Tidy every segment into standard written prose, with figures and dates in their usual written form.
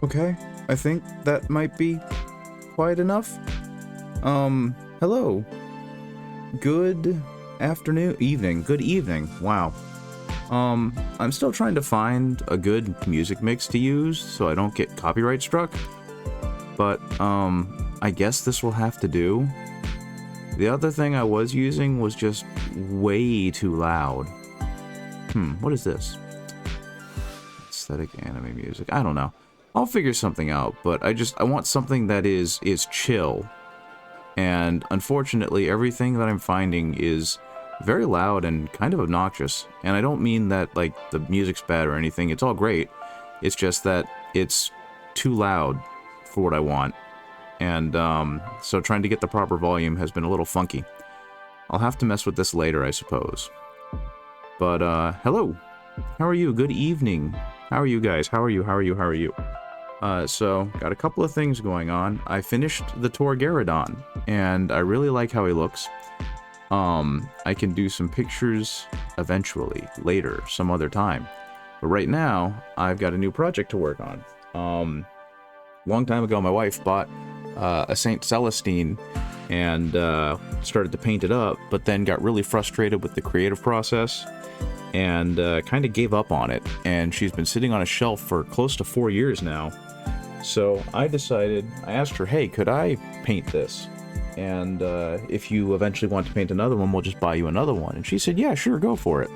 Okay, I think that might be quite enough. Hello. Good afternoon, evening, good evening, wow. I'm still trying to find a good music mix to use so I don't get copyright struck. But, I guess this will have to do. The other thing I was using was just way too loud. What is this? Aesthetic anime music, I don't know. I'll figure something out, but I want something that is chill. And unfortunately, everything that I'm finding is very loud and kind of obnoxious. And I don't mean that, like, the music's bad or anything, it's all great. It's just that it's too loud for what I want. And, so trying to get the proper volume has been a little funky. I'll have to mess with this later, I suppose. But, hello. How are you? Good evening. How are you guys? How are you? How are you? How are you? So, got a couple of things going on. I finished the Torgaradon, and I really like how he looks. I can do some pictures eventually, later, some other time. But right now, I've got a new project to work on. Long time ago, my wife bought a Saint Celestine and started to paint it up, but then got really frustrated with the creative process and kind of gave up on it. And she's been sitting on a shelf for close to 4 years now. So I asked her, hey, could I paint this? And if you eventually want to paint another one, we'll just buy you another one. And she said, yeah, sure, go for it.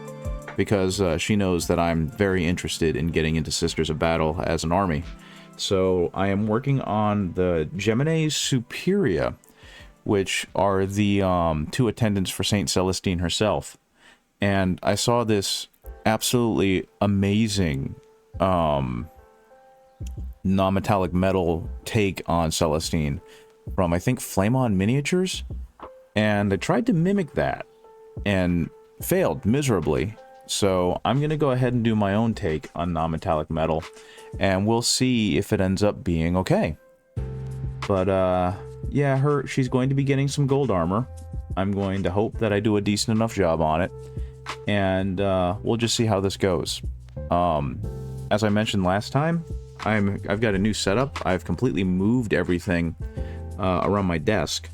Because she knows that I'm very interested in getting into Sisters of Battle as an army. So I am working on the Gemini Superia, which are the two attendants for Saint Celestine herself. And I saw this absolutely amazing non-metallic metal take on Celestine from, I think, Flame On Miniatures. And I tried to mimic that and failed miserably. So I'm going to go ahead and do my own take on non-metallic metal, and we'll see if it ends up being okay. But, yeah, she's going to be getting some gold armor. I'm going to hope that I do a decent enough job on it, and we'll just see how this goes. As I mentioned last time, I've got a new setup. I've completely moved everything around my desk,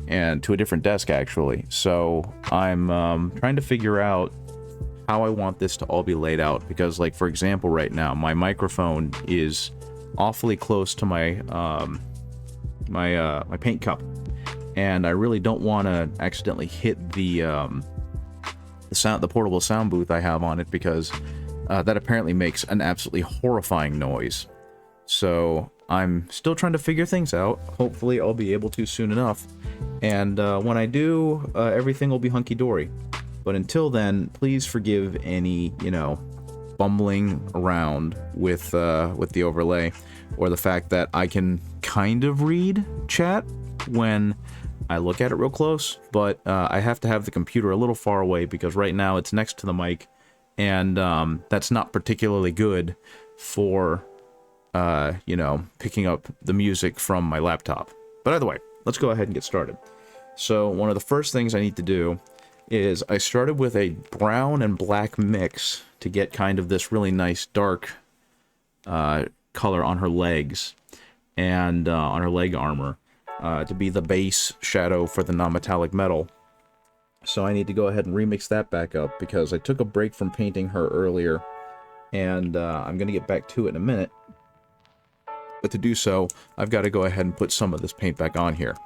and to a different desk, actually. So I'm trying to figure out how I want this to all be laid out, because, like, for example, right now, my microphone is awfully close to my my paint cup, and I really don't want to accidentally hit the portable sound booth I have on it, because that apparently makes an absolutely horrifying noise. So I'm still trying to figure things out. Hopefully I'll be able to soon enough, and when I do, everything will be hunky-dory. But until then, please forgive any, bumbling around with the overlay, or the fact that I can kind of read chat when I look at it real close, but I have to have the computer a little far away, because right now it's next to the mic, and that's not particularly good for, picking up the music from my laptop. But either way, let's go ahead and get started. So one of the first things I need to do is I started with a brown and black mix to get kind of this really nice dark color on her legs and on her leg armor to be the base shadow for the non-metallic metal. So I need to go ahead and remix that back up, because I took a break from painting her earlier, and I'm going to get back to it in a minute. But to do so, I've got to go ahead and put some of this paint back on here.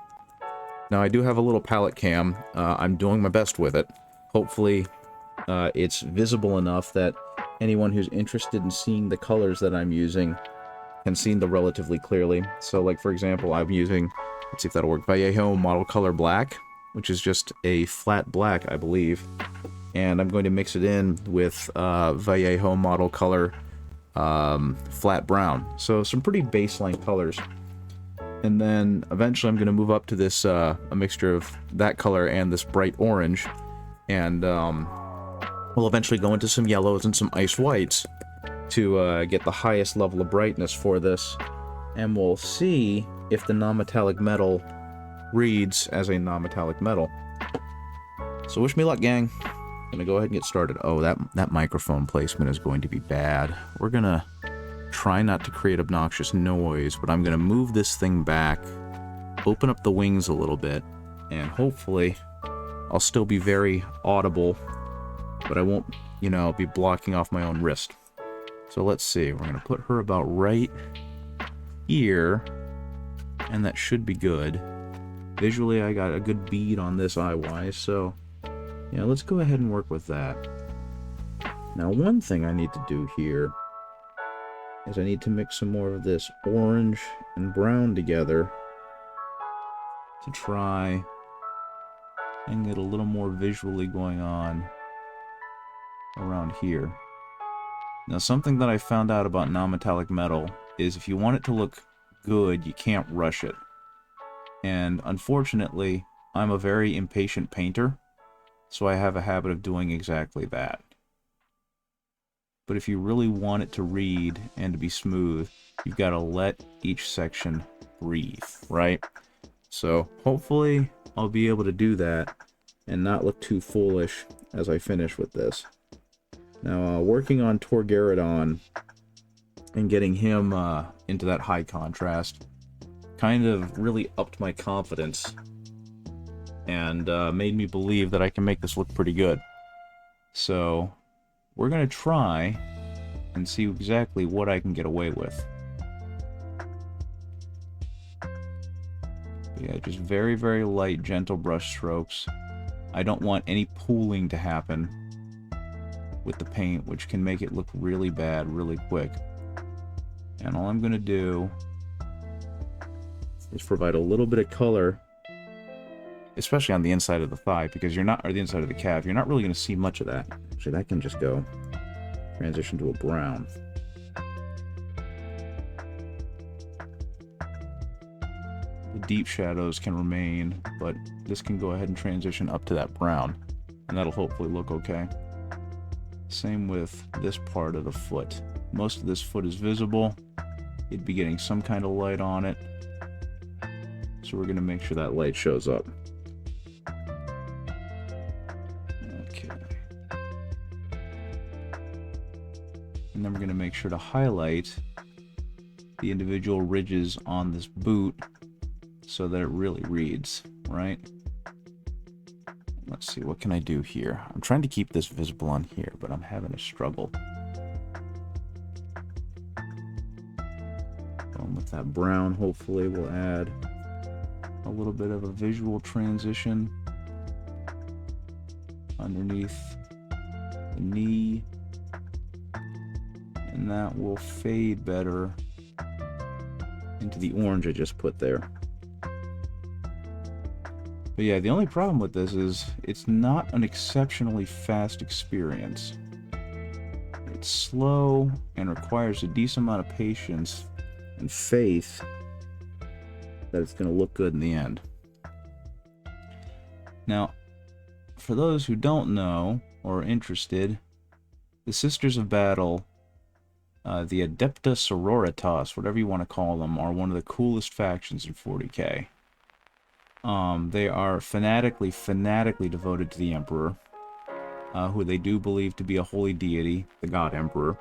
Now, I do have a little palette cam. I'm doing my best with it. Hopefully, it's visible enough that anyone who's interested in seeing the colors that I'm using can see them relatively clearly. So, like, for example, I'm using, let's see if that'll work, Vallejo Model Color Black, which is just a flat black, I believe. And I'm going to mix it in with Vallejo Model Color Flat Brown. So, some pretty baseline colors. And then eventually I'm going to move up to this, a mixture of that color and this bright orange. And we'll eventually go into some yellows and some ice whites to get the highest level of brightness for this. And we'll see if the non-metallic metal reads as a non-metallic metal. So wish me luck, gang. I'm going to go ahead and get started. Oh, that microphone placement is going to be bad. We're going to try not to create obnoxious noise, but I'm going to move this thing back, open up the wings a little bit, and hopefully I'll still be very audible, but I won't, you know, be blocking off my own wrist. So let's see, we're going to put her about right here, and that should be good. Visually, I got a good bead on this eye-wise, so yeah, let's go ahead and work with that. Now, one thing I need to do here is I need to mix some more of this orange and brown together to try and get a little more visually going on around here. Now, something that I found out about non-metallic metal is if you want it to look good, you can't rush it. And unfortunately, I'm a very impatient painter, so I have a habit of doing exactly that. But if you really want it to read and to be smooth, you've got to let each section breathe, right? So hopefully I'll be able to do that and not look too foolish as I finish with this. Now, working on Torgaradon and getting him into that high contrast kind of really upped my confidence and made me believe that I can make this look pretty good. So we're going to try and see exactly what I can get away with. Yeah, just very, very light, gentle brush strokes. I don't want any pooling to happen with the paint, which can make it look really bad really quick. And all I'm going to do is provide a little bit of color, especially on the inside of the thigh, because you're not, or the inside of the calf, you're not really going to see much of that. Actually, that can just go transition to a brown. The deep shadows can remain, but this can go ahead and transition up to that brown, and that'll hopefully look okay. Same with this part of the foot. Most of this foot is visible. You'd be getting some kind of light on it. So we're going to make sure that light shows up. Okay. And then we're going to make sure to highlight the individual ridges on this boot so that it really reads, right? Let's see, what can I do here? I'm trying to keep this visible on here, but I'm having a struggle. Going with that brown, hopefully we'll add a little bit of a visual transition underneath the knee, and that will fade better into the orange I just put there. But yeah, the only problem with this is it's not an exceptionally fast experience. It's slow and requires a decent amount of patience and faith that it's going to look good in the end. Now, for those who don't know or are interested, the Sisters of Battle, the Adepta Sororitas, whatever you want to call them, are one of the coolest factions in 40k. They are fanatically devoted to the Emperor, who they do believe to be a holy deity, the God Emperor.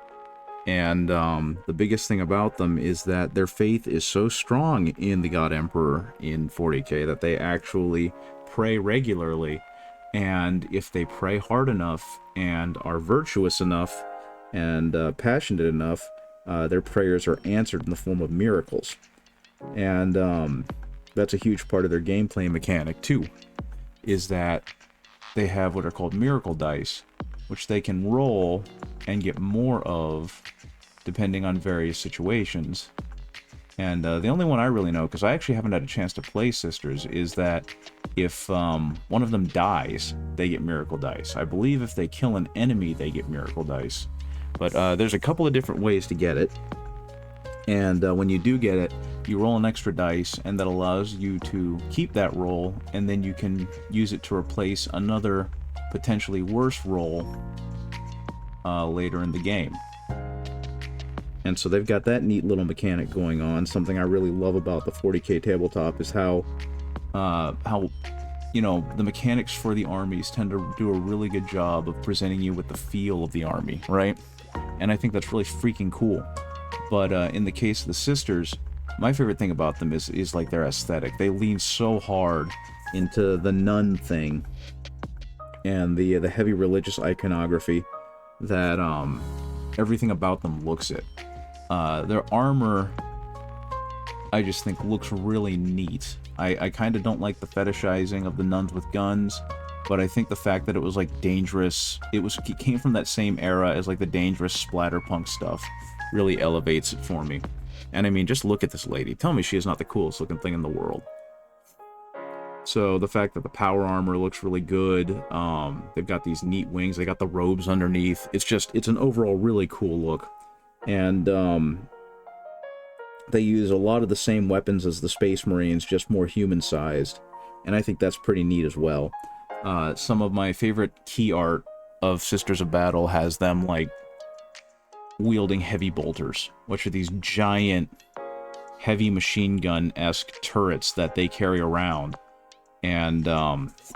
And the biggest thing about them is that their faith is so strong in the God Emperor in 40k that they actually pray regularly. And if they pray hard enough and are virtuous enough and passionate enough, their prayers are answered in the form of miracles. And that's a huge part of their gameplay mechanic too, is that they have what are called miracle dice, which they can roll and get more of depending on various situations. And the only one I really know, because I actually haven't had a chance to play Sisters, is that if one of them dies, they get miracle dice. I believe if they kill an enemy, they get miracle dice. But there's a couple of different ways to get it. And when you do get it, you roll an extra dice, and that allows you to keep that roll, and then you can use it to replace another potentially worse roll later in the game. And so they've got that neat little mechanic going on. Something I really love about the 40k tabletop is how you know, the mechanics for the armies tend to do a really good job of presenting you with the feel of the army, right? And I think that's really freaking cool. But in the case of the sisters, my favorite thing about them is like their aesthetic. They lean so hard into the nun thing and the heavy religious iconography that everything about them looks it. Their armor, I just think, looks really neat. I kind of don't like the fetishizing of the nuns with guns, but I think the fact that it was like dangerous, it came from that same era as like the dangerous splatterpunk stuff, really elevates it for me. And I mean, just look at this lady. Tell me she is not the coolest looking thing in the world. So the fact that the power armor looks really good, they've got these neat wings, they got the robes underneath. It's an overall really cool look. And they use a lot of the same weapons as the Space Marines, just more human-sized. And I think that's pretty neat as well. Some of my favorite key art of Sisters of Battle has them, like, wielding heavy bolters, which are these giant, heavy machine gun-esque turrets that they carry around. And,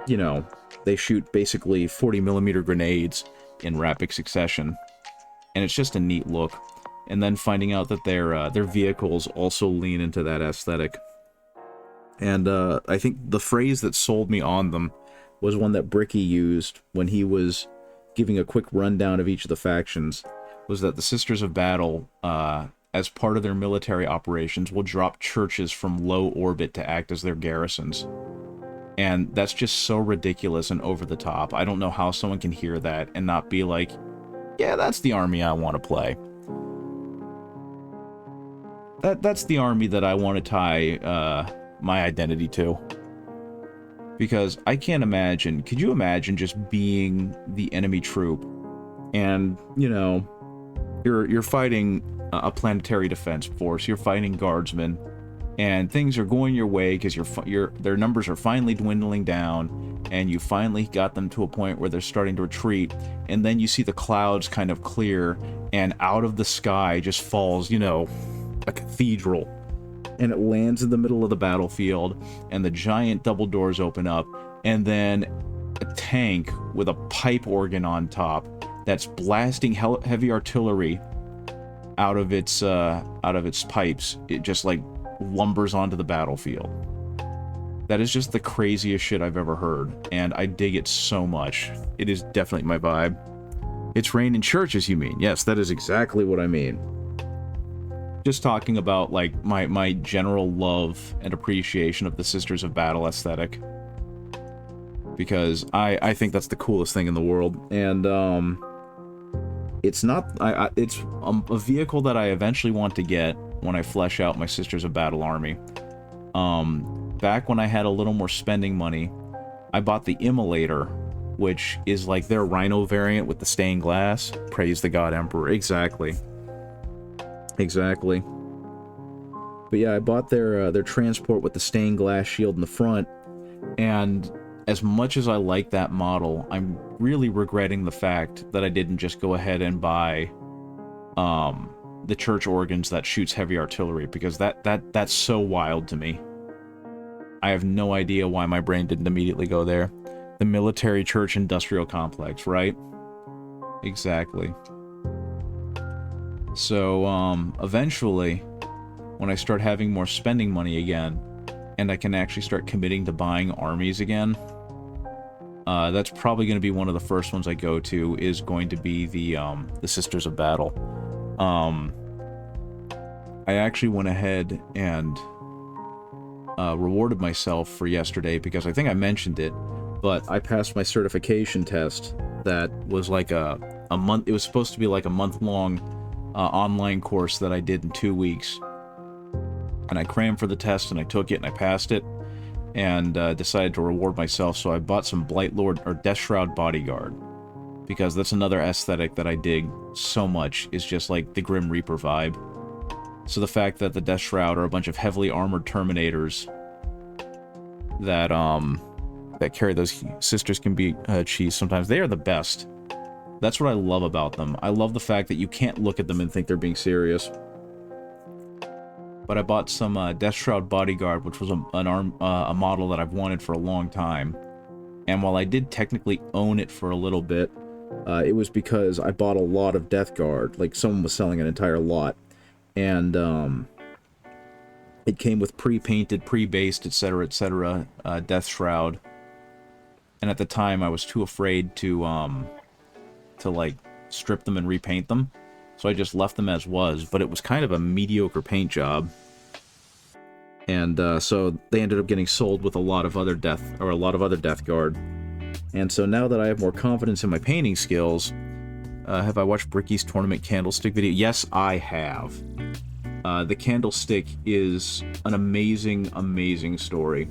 you know, they shoot basically 40mm grenades in rapid succession. And it's just a neat look. And then finding out that their vehicles also lean into that aesthetic. And I think the phrase that sold me on them was one that Bricky used when he was giving a quick rundown of each of the factions, was that the Sisters of Battle, as part of their military operations, will drop churches from low orbit to act as their garrisons. And that's just so ridiculous and over the top. I don't know how someone can hear that and not be like, yeah, that's the army I want to play. That's the army that I want to tie my identity to. Because I can't imagine, could you imagine just being the enemy troop and, you know, you're fighting a planetary defense force, you're fighting guardsmen, and things are going your way because their numbers are finally dwindling down, and you finally got them to a point where they're starting to retreat, and then you see the clouds kind of clear, and out of the sky just falls, you know, a cathedral, and it lands in the middle of the battlefield, and the giant double doors open up, and then a tank with a pipe organ on top that's blasting heavy artillery out of its pipes. It just like lumbers onto the battlefield. That is just the craziest shit I've ever heard, and I dig it so much. It is definitely my vibe. It's rain in churches, you mean? Yes, that is exactly what I mean. Just talking about, like, my general love and appreciation of the Sisters of Battle aesthetic. Because I think that's the coolest thing in the world. And, it's not... it's a vehicle that I eventually want to get when I flesh out my Sisters of Battle army. Back when I had a little more spending money, I bought the Immolator, which is like their Rhino variant with the stained glass. Praise the God Emperor. Exactly. Exactly. But yeah, I bought their transport with the stained glass shield in the front, and as much as I like that model, I'm really regretting the fact that I didn't just go ahead and buy the church organs that shoots heavy artillery, because that's so wild to me. I have no idea why my brain didn't immediately go there. The military church industrial complex, right? Exactly. So, eventually, when I start having more spending money again, and I can actually start committing to buying armies again, that's probably going to be one of the first ones I go to, is going to be the Sisters of Battle. I actually went ahead and rewarded myself for yesterday, because I think I mentioned it, but I passed my certification test that was like a month, it was supposed to be like a month-long online course that I did in 2 weeks. And I crammed for the test, and I took it, and I passed it, and decided to reward myself, so I bought some Blightlord, or Deathshroud Bodyguard, because that's another aesthetic that I dig so much, is just like the Grim Reaper vibe. So the fact that the Deathshroud are a bunch of heavily armored Terminators that carry those Sisters can be cheese sometimes, they are the best. That's what I love about them. I love the fact that you can't look at them and think they're being serious. But I bought some Deathshroud Bodyguard, which was a model that I've wanted for a long time. And while I did technically own it for a little bit, it was because I bought a lot of Death Guard. Like, someone was selling an entire lot. and it came with pre-painted, pre-based, etc., Death Shroud. And at the time, I was too afraid to like strip them and repaint them, so I just left them as was. But it was kind of a mediocre paint job, and so they ended up getting sold with a lot of other Death Guard. And so now that I have more confidence in my painting skills, have I watched Bricky's tournament candlestick video? Yes, I have. The candlestick is an amazing, amazing story.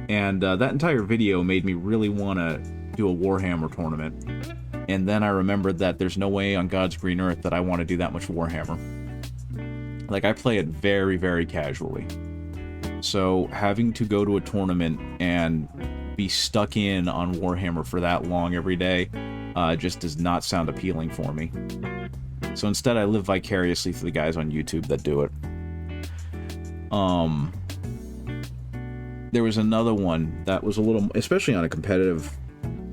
And that entire video made me really want to do a Warhammer tournament. And then I remembered that there's no way on God's green earth that I want to do that much Warhammer. Like, I play it very, very casually. So having to go to a tournament and be stuck in on Warhammer for that long every day just does not sound appealing for me. So instead, I live vicariously through the guys on YouTube that do it. There was another one that was a little, especially on a competitive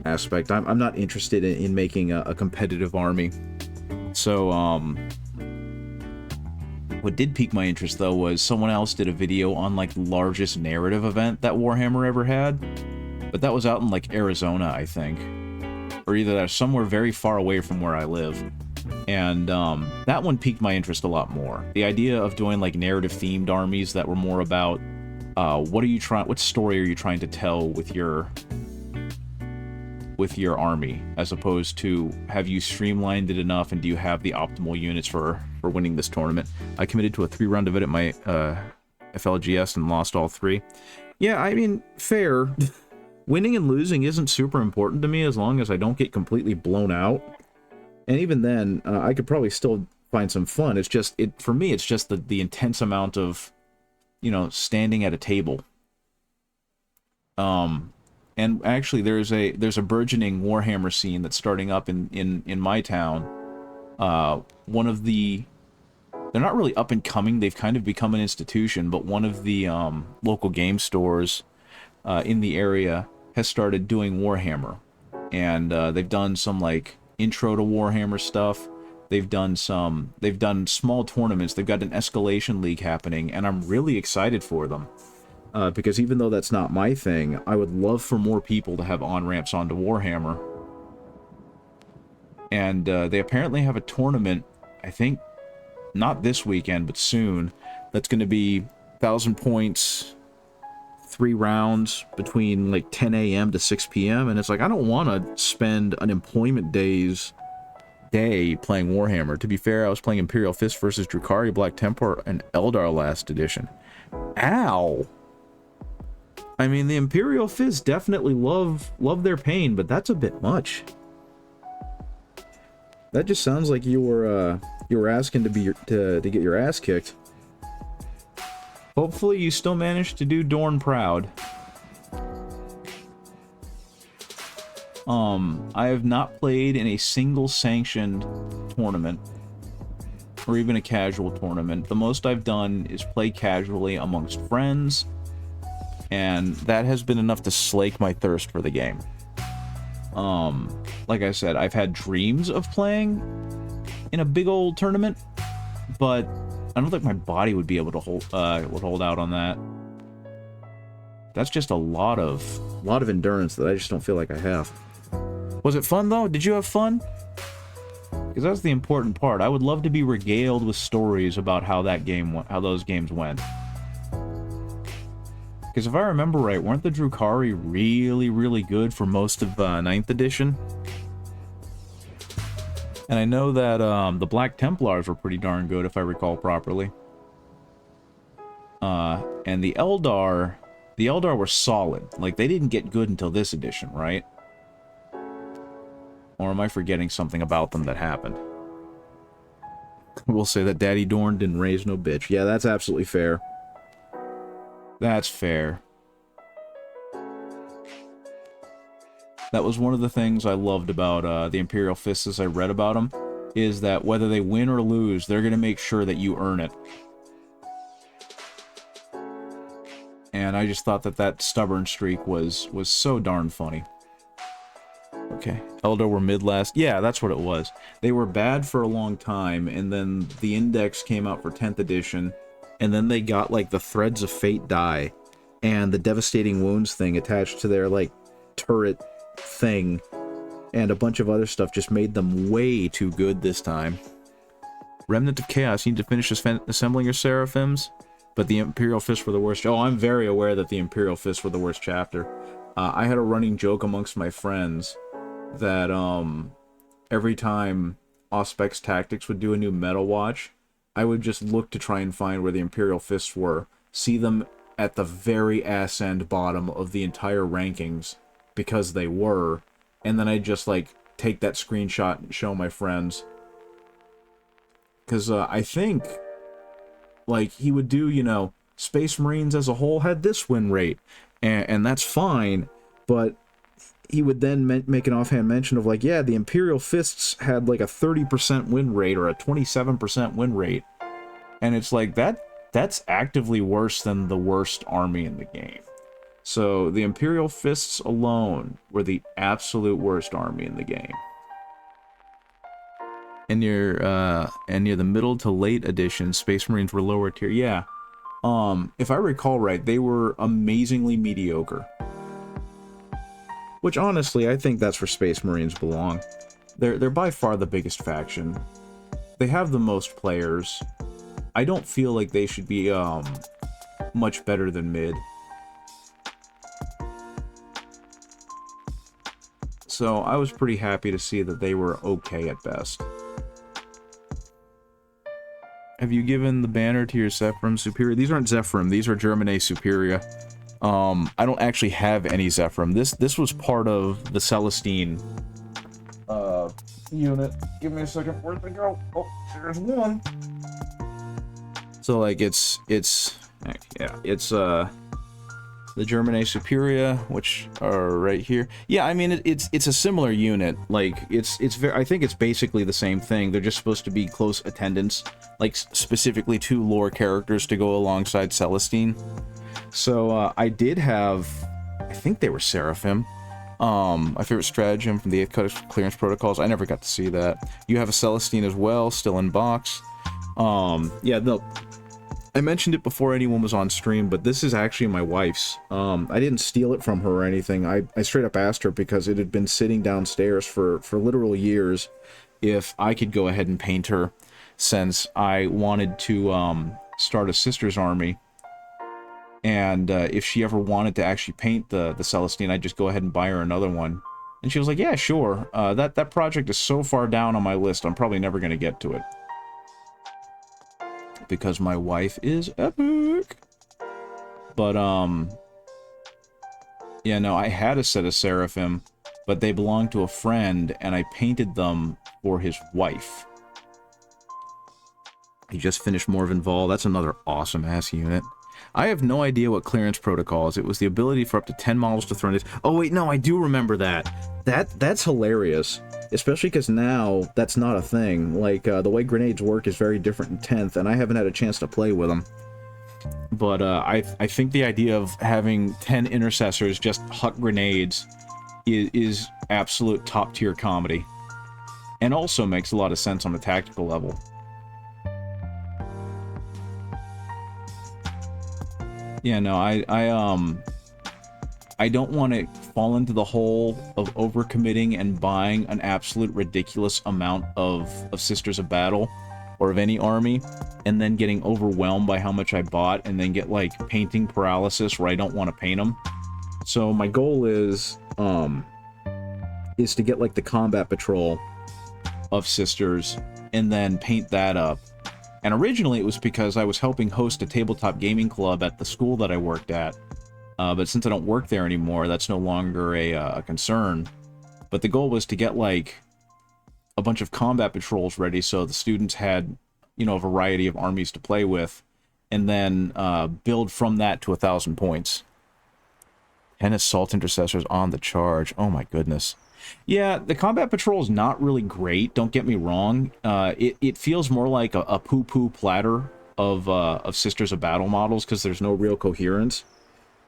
aspect. I'm not interested in making a competitive army. So, what did pique my interest, though, was someone else did a video on, like, the largest narrative event that Warhammer ever had. But that was out in, like, Arizona, I think. Or either that, somewhere very far away from where I live. And that one piqued my interest a lot more. The idea of doing, like, narrative-themed armies that were more about what story are you trying to tell with your army, as opposed to have you streamlined it enough and do you have the optimal units for winning this tournament. I committed to a 3-round event at my FLGS and lost all 3. Yeah, I mean, fair. Winning and losing isn't super important to me as long as I don't get completely blown out. And even then, I could probably still find some fun. It's just, for me, it's just the intense amount of, you know, standing at a table. And actually, there's a burgeoning Warhammer scene that's starting up in my town. They're not really up and coming. They've kind of become an institution, but one of the local game stores in the area has started doing Warhammer, and they've done some like intro to Warhammer stuff. They've done small tournaments. They've got an escalation league happening, and I'm really excited for them. Because even though that's not my thing, I would love for more people to have on-ramps onto Warhammer. And they apparently have a tournament, I think, not this weekend, but soon, that's going to be 1,000 points, 3 rounds between like 10 a.m. to 6 p.m. And it's like, I don't want to spend an employment day playing Warhammer. To be fair, I was playing Imperial Fist versus Drukhari, Black Templar, and Eldar last edition. Ow! I mean, the Imperial Fist definitely love their pain, but that's a bit much. That just sounds like you were asking to get your ass kicked. Hopefully, you still managed to do Dorn proud. I have not played in a single sanctioned tournament, or even a casual tournament. The most I've done is play casually amongst friends, and that has been enough to slake my thirst for the game. Like I said, I've had dreams of playing in a big old tournament, but I don't think my body would be able to hold out on that. That's just a lot of endurance that I just don't feel like I have. Was it fun though? Did you have fun? Because that's the important part. I would love to be regaled with stories about how those games went. Because if I remember right, weren't the Drukhari really, really good for most of 9th edition? And I know that the Black Templars were pretty darn good, if I recall properly. And the Eldar were solid. Like, they didn't get good until this edition, right? Or am I forgetting something about them that happened? We'll say that Daddy Dorn didn't raise no bitch. Yeah, that's absolutely fair. That's fair. That was one of the things I loved about the Imperial Fists as I read about them, is that whether they win or lose, they're going to make sure that you earn it. And I just thought that stubborn streak was so darn funny. Okay. Eldar were mid last. Yeah, that's what it was. They were bad for a long time, and then the Index came out for 10th edition, and then they got, like, the Threads of Fate die, and the Devastating Wounds thing attached to their, like, turret thing, and a bunch of other stuff just made them way too good this time. Remnant of Chaos, you need to finish assembling your Seraphims, but the Imperial Fists were the worst. Oh, I'm very aware that the Imperial Fists were the worst chapter. I had a running joke amongst my friends that every time Auspex Tactics would do a new meta watch, I would just look to try and find where the Imperial Fists were, see them at the very ass end bottom of the entire rankings, because they were, and then I'd just, like, take that screenshot and show my friends. Because I think, like, he would do, you know, Space Marines as a whole had this win rate, and that's fine, but he would then make an offhand mention of, like, yeah, the Imperial Fists had, like, a 30% win rate or a 27% win rate. And it's like, that's actively worse than the worst army in the game. So the Imperial Fists alone were the absolute worst army in the game. And near the middle to late edition, Space Marines were lower tier. Yeah. If I recall right, they were amazingly mediocre. Which, honestly, I think that's where Space Marines belong. They're by far the biggest faction. They have the most players. I don't feel like they should be, much better than mid. So, I was pretty happy to see that they were okay at best. Have you given the banner to your Zephyrim Superior? These aren't Zephyrim, these are Germanae Superior. I don't actually have any Zephyrim. This was part of the Celestine unit. Give me a second, where'd they go? Oh, there's one. So, like, it's the Germanae Superior, which are right here. Yeah, I mean, it's a similar unit. Like, I think it's basically the same thing. They're just supposed to be close attendants, like, specifically 2 lore characters to go alongside Celestine. So, I did have, I think they were Seraphim. My favorite stratagem from the 8th Codex Clearance Protocols. I never got to see that. You have a Celestine as well, still in box. Yeah, I mentioned it before anyone was on stream, but this is actually my wife's. I didn't steal it from her or anything. I straight up asked her because it had been sitting downstairs for literal years if I could go ahead and paint her, since I wanted to start a sister's army. And if she ever wanted to actually paint the Celestine, I'd just go ahead and buy her another one. And she was like, yeah, sure. That project is so far down on my list, I'm probably never going to get to it. Because my wife is epic. But, yeah, no, I had a set of Seraphim, but they belonged to a friend, and I painted them for his wife. He just finished Morven Vol. That's another awesome-ass unit. I have no idea what clearance protocol is. It was the ability for up to 10 models to throw in it. Oh, wait, no, I do remember that. That's hilarious. Especially because now that's not a thing. Like, the way grenades work is very different in 10th, and I haven't had a chance to play with them. But I think the idea of having 10 intercessors just huck grenades is absolute top-tier comedy. And also makes a lot of sense on the tactical level. Yeah, no, I don't want to fall into the hole of overcommitting and buying an absolute ridiculous amount of Sisters of Battle, or of any army, and then getting overwhelmed by how much I bought, and then get, like, painting paralysis where I don't want to paint them. So my goal is to get, like, the combat patrol of Sisters, and then paint that up. And originally it was because I was helping host a tabletop gaming club at the school that I worked at. But since I don't work there anymore, that's no longer a concern. But the goal was to get, like, a bunch of combat patrols ready so the students had, you know, a variety of armies to play with, and then build from that to 1,000 points. 10 assault intercessors on the charge. Oh my goodness. Yeah, the combat patrol is not really great, don't get me wrong. It feels more like a poo-poo platter of Sisters of Battle models, because there's no real coherence.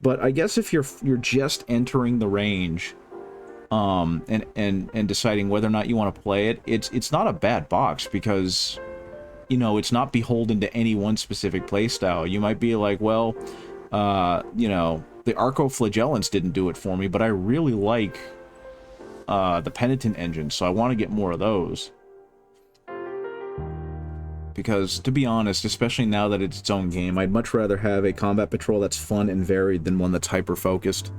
But I guess if you're just entering the range, and deciding whether or not you want to play it, it's not a bad box, because, you know, it's not beholden to any one specific playstyle. You might be like, well, you know, the Arcoflagellants didn't do it for me, but I really like the Penitent engine, so I want to get more of those. Because, to be honest, especially now that it's its own game, I'd much rather have a combat patrol that's fun and varied than one that's hyper-focused.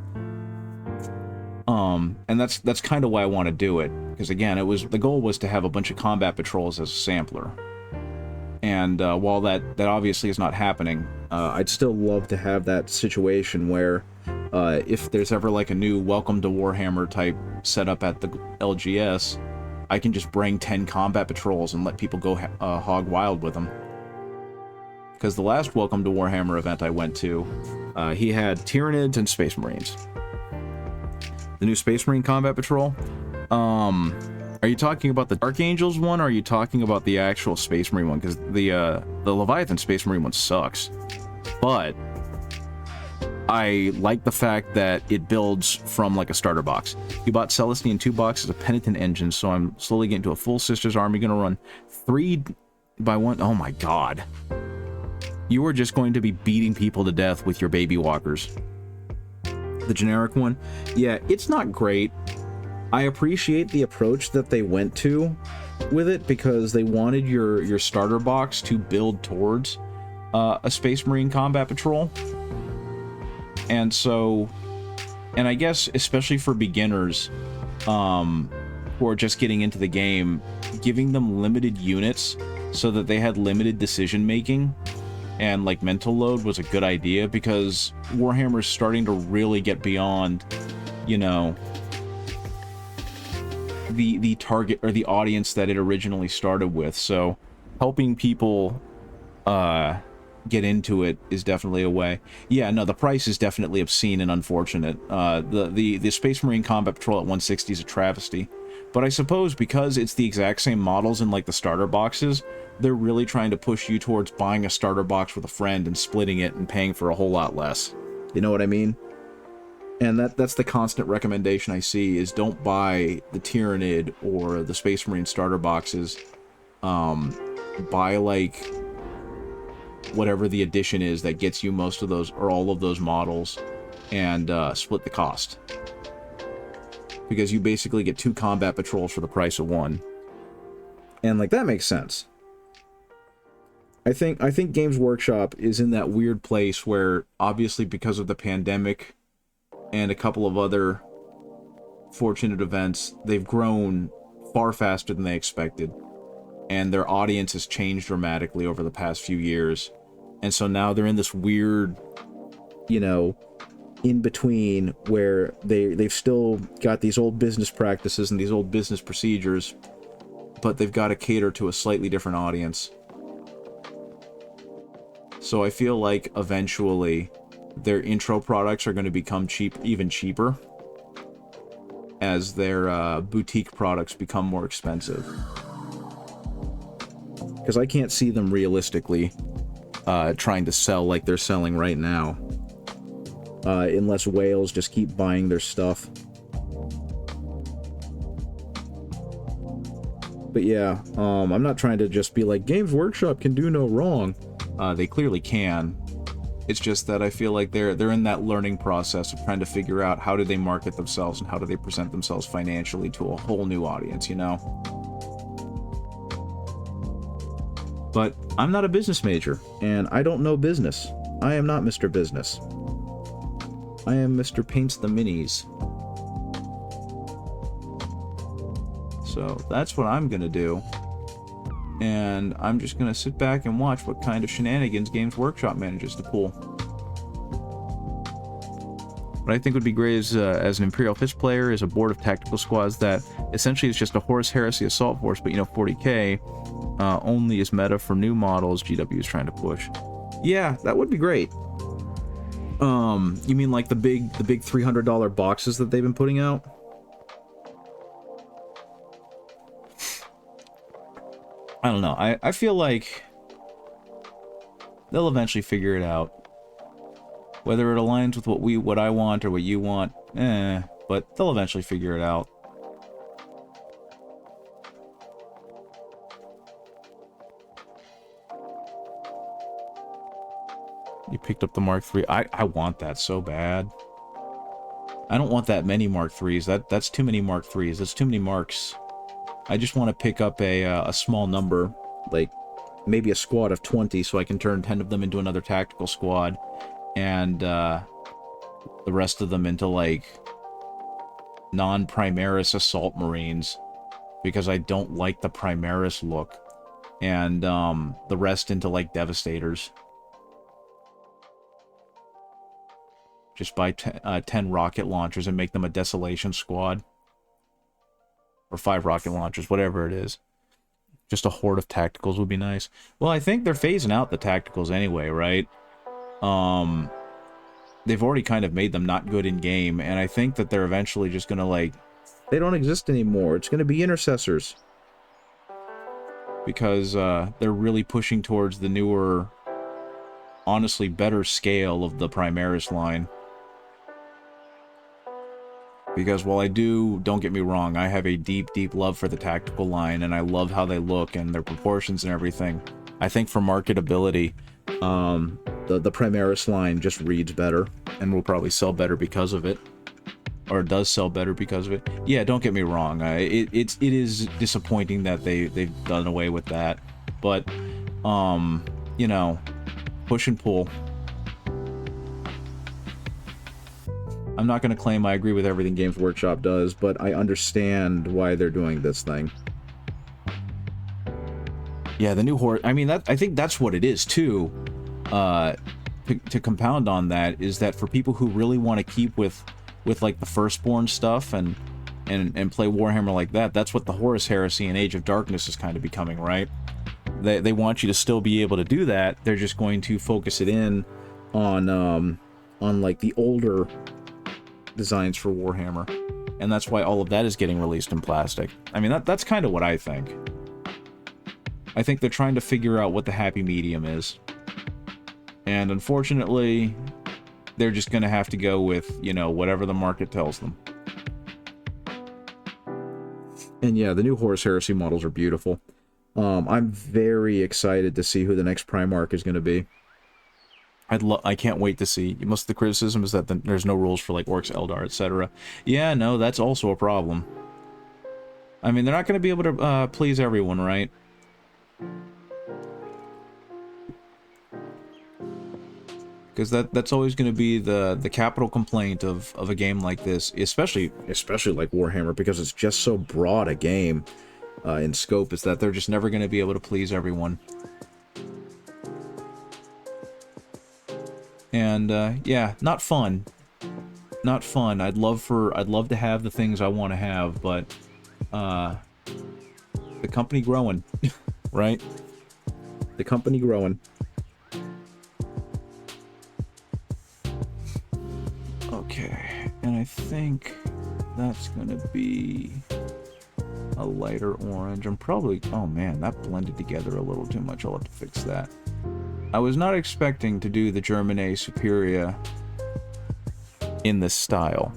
And that's kind of why I want to do it. Because, again, the goal was to have a bunch of combat patrols as a sampler. And while that obviously is not happening, I'd still love to have that situation where if there's ever like a new Welcome to Warhammer type setup at the LGS, I can just bring 10 combat patrols and let people go hog wild with them. Because the last Welcome to Warhammer event I went to, he had Tyranids and Space Marines. The new Space Marine combat patrol, are you talking about the Dark Angels one, or are you talking about the actual Space Marine one? Because the Leviathan Space Marine one sucks. But I like the fact that it builds from like a starter box. You bought Celestine 2 boxes of Penitent engine, so I'm slowly getting to a full Sisters army. Gonna run 3x1. Oh my god. You are just going to be beating people to death with your baby walkers. The generic one, yeah, it's not great. I appreciate the approach that they went to with it, because they wanted your starter box to build towards a Space Marine combat patrol. And so, and I guess especially for beginners who are just getting into the game, giving them limited units so that they had limited decision making and like mental load was a good idea, because Warhammer's starting to really get beyond, you know, the target or the audience that it originally started with. So helping people get into it is definitely a way. Yeah, no, the price is definitely obscene and unfortunate. The Space Marine Combat Patrol at 160 is a travesty. But I suppose because it's the exact same models in like the starter boxes, they're really trying to push you towards buying a starter box with a friend and splitting it and paying for a whole lot less. You know what I mean? And that's the constant recommendation I see, is don't buy the Tyranid or the Space Marine starter boxes. Buy like whatever the edition is that gets you most of those or all of those models, and split the cost. Because you basically get 2 combat patrols for the price of 1. And like that makes sense. I think Games Workshop is in that weird place where, obviously because of the pandemic and a couple of other fortunate events, they've grown far faster than they expected. And their audience has changed dramatically over the past few years. And so now they're in this weird, you know, in between where they've still got these old business practices and these old business procedures, but they've got to cater to a slightly different audience. So I feel like eventually their intro products are going to become even cheaper as their boutique products become more expensive. Because I can't see them realistically trying to sell like they're selling right now. Unless whales just keep buying their stuff. But yeah, I'm not trying to just be like, Games Workshop can do no wrong. They clearly can. It's just that I feel like they're in that learning process of trying to figure out how do they market themselves and how do they present themselves financially to a whole new audience, you know? But I'm not a business major, and I don't know business. I am not Mr. Business. I am Mr. Paints the Minis. So that's what I'm gonna do. And I'm just gonna sit back and watch what kind of shenanigans Games Workshop manages to pull. What I think would be great is, as an Imperial Fist player, is a board of tactical squads that essentially is just a Horus Heresy Assault Force, but you know, 40k only is meta for new models GW is trying to push. Yeah, that would be great. You mean like the big $300 boxes that they've been putting out? I don't know. I feel like they'll eventually figure it out. Whether it aligns with what I want or what you want, but they'll eventually figure it out. You picked up the Mark III. I want that so bad. I don't want that many Mark IIIs. That's too many Mark IIIs. That's too many marks. I just want to pick up a small number, like maybe a squad of 20, so I can turn 10 of them into another tactical squad, and the rest of them into, like, non-Primaris Assault Marines, because I don't like the Primaris look, and the rest into, like, Devastators. Just buy 10 rocket launchers and make them a Desolation Squad. Or 5 rocket launchers, whatever it is. Just a horde of tacticals would be nice. Well, I think they're phasing out the tacticals anyway, right? They've already kind of made them not good in-game, and I think that they're eventually just gonna, like... They don't exist anymore. It's gonna be intercessors. Because they're really pushing towards the newer, honestly better scale of the Primaris line. Because while I don't get me wrong, I have a deep, deep love for the tactical line, and I love how they look and their proportions and everything. I think for marketability, the Primaris line just reads better, and will probably sell better because of it. Or does sell better because of it. Yeah, don't get me wrong, it is disappointing that they've done away with that. But, you know, push and pull. I'm not going to claim I agree with everything Games Workshop does, but I understand why they're doing this thing. Yeah, the new horde... I mean, I think that's what it is, too. To compound on that, is that for people who really want to keep with like, the Firstborn stuff and play Warhammer like that, that's what the Horus Heresy and Age of Darkness is kind of becoming, right? They want you to still be able to do that. They're just going to focus it in on like, the older designs for Warhammer, and that's why all of that is getting released in plastic. I mean, that's kind of what I think. I think they're trying to figure out what the happy medium is, and unfortunately, they're just going to have to go with, you know, whatever the market tells them. And yeah, the new Horus Heresy models are beautiful. I'm very excited to see who the next Primarch is going to be. I can't wait to see. Most of the criticism is that there's no rules for, like, Orcs, Eldar, etc. Yeah, no, that's also a problem. I mean, they're not going to be able to please everyone, right? Because that's always going to be the capital complaint of a game like this, especially like Warhammer, because it's just so broad a game in scope, is that they're just never going to be able to please everyone. And yeah, not fun. Not fun. I'd love to have the things I want to have, but the company growing, right? The company growing. Okay, and I think that's gonna be a lighter orange. I'm probably... Oh man, that blended together a little too much. I'll have to fix that. I was not expecting to do the Germanet Superior in this style.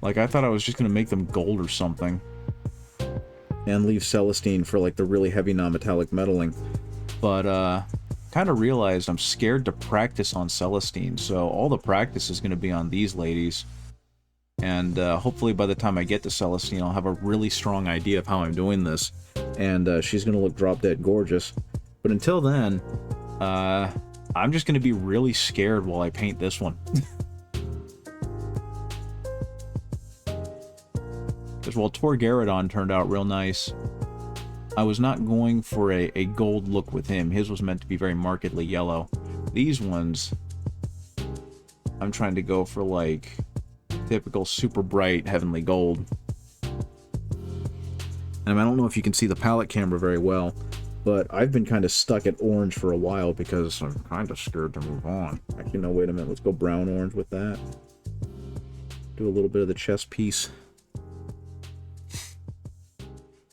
Like, I thought I was just going to make them gold or something. And leave Celestine for, like, the really heavy non-metallic metaling. But, kind of realized I'm scared to practice on Celestine, so all the practice is going to be on these ladies. And, hopefully by the time I get to Celestine, I'll have a really strong idea of how I'm doing this. And, she's going to look drop-dead gorgeous. But until then, I'm just going to be really scared while I paint this one. Because while Torgaradon turned out real nice, I was not going for a gold look with him. His was meant to be very markedly yellow. These ones, I'm trying to go for, like, typical super bright heavenly gold. And I don't know if you can see the palette camera very well, but I've been kind of stuck at orange for a while because I'm kind of scared to move on. Actually, no, wait a minute. Let's go brown orange with that. Do a little bit of the chest piece.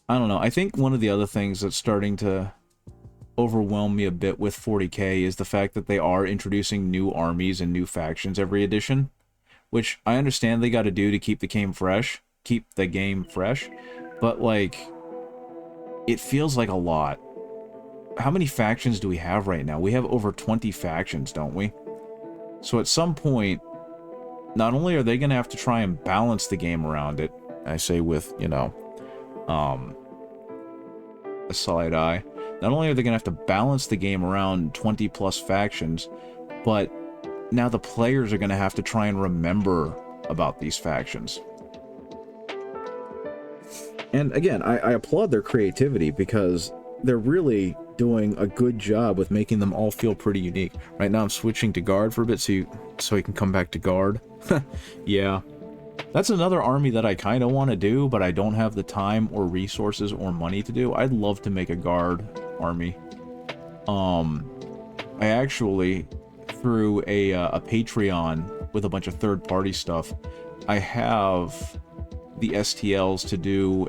I don't know. I think one of the other things that's starting to overwhelm me a bit with 40K is the fact that they are introducing new armies and new factions every edition, which I understand they got to do to keep the game fresh, but like, it feels like a lot. How many factions do we have right now? We have over 20 factions, don't we? So at some point, not only are they going to have to try and balance the game around it, I say with, you know, a side eye, not only are they going to have to balance the game around 20 plus factions, but now the players are going to have to try and remember about these factions. And again, I applaud their creativity because they're really doing a good job with making them all feel pretty unique. Right now I'm switching to guard for a bit so you can come back to guard. Yeah. That's another army that I kind of want to do, but I don't have the time or resources or money to do. I'd love to make a guard army. I actually, through a Patreon with a bunch of third-party stuff, I have the STLs to do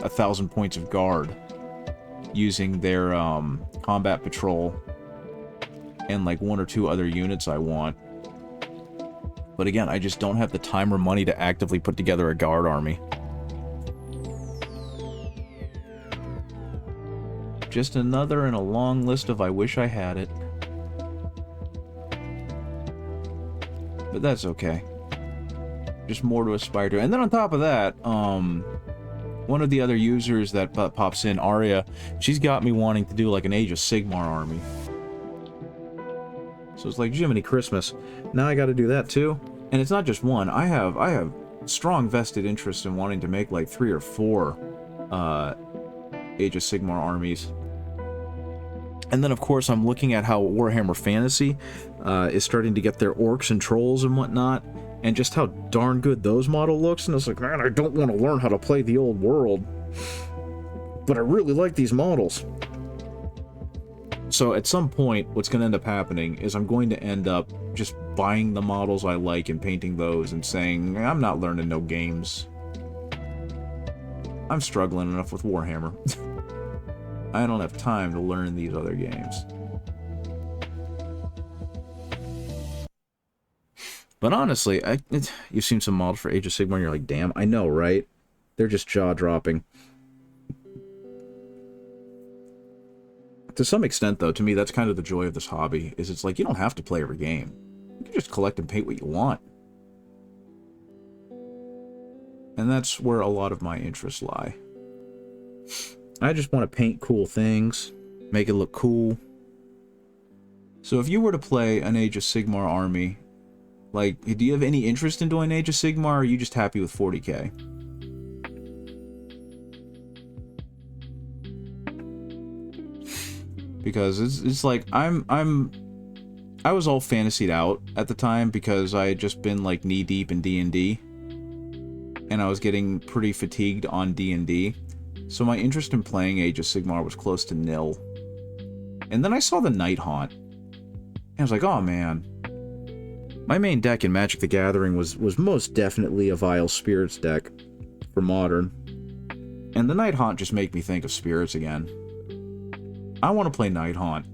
1,000 points of guard using their combat patrol and like 1 or 2 other units I want. But again, I just don't have the time or money to actively put together a guard army. Just another in a long list of I wish I had it. But that's okay. Just more to aspire to. And then on top of that, one of the other users that pops in, Arya, she's got me wanting to do like an Age of Sigmar army. So it's like Jiminy Christmas. Now I gotta do that too. And it's not just one. I have strong vested interest in wanting to make like 3 or 4 Age of Sigmar armies. And then of course I'm looking at how Warhammer Fantasy is starting to get their orcs and trolls and whatnot, and just how darn good those model looks, and it's like, man, I don't want to learn how to play the old world, but I really like these models. So at some point, what's going to end up happening is I'm going to end up just buying the models I like and painting those and saying, I'm not learning no games. I'm struggling enough with Warhammer. I don't have time to learn these other games. But honestly, you've seen some models for Age of Sigmar and you're like, damn, I know, right? They're just jaw-dropping. To some extent, though, to me, that's kind of the joy of this hobby, is it's like, you don't have to play every game. You can just collect and paint what you want. And that's where a lot of my interests lie. I just want to paint cool things, make it look cool. So if you were to play an Age of Sigmar army, like, do you have any interest in doing Age of Sigmar, or are you just happy with 40k? Because it's like, I was all fantasied out at the time because I had just been like knee deep in D&D, and I was getting pretty fatigued on D&D, so my interest in playing Age of Sigmar was close to nil. And then I saw the Night Haunt, and I was like, oh man. My main deck in Magic the Gathering was most definitely a Vile Spirits deck for Modern. And the Night Haunt just made me think of Spirits again. I want to play Night Haunt.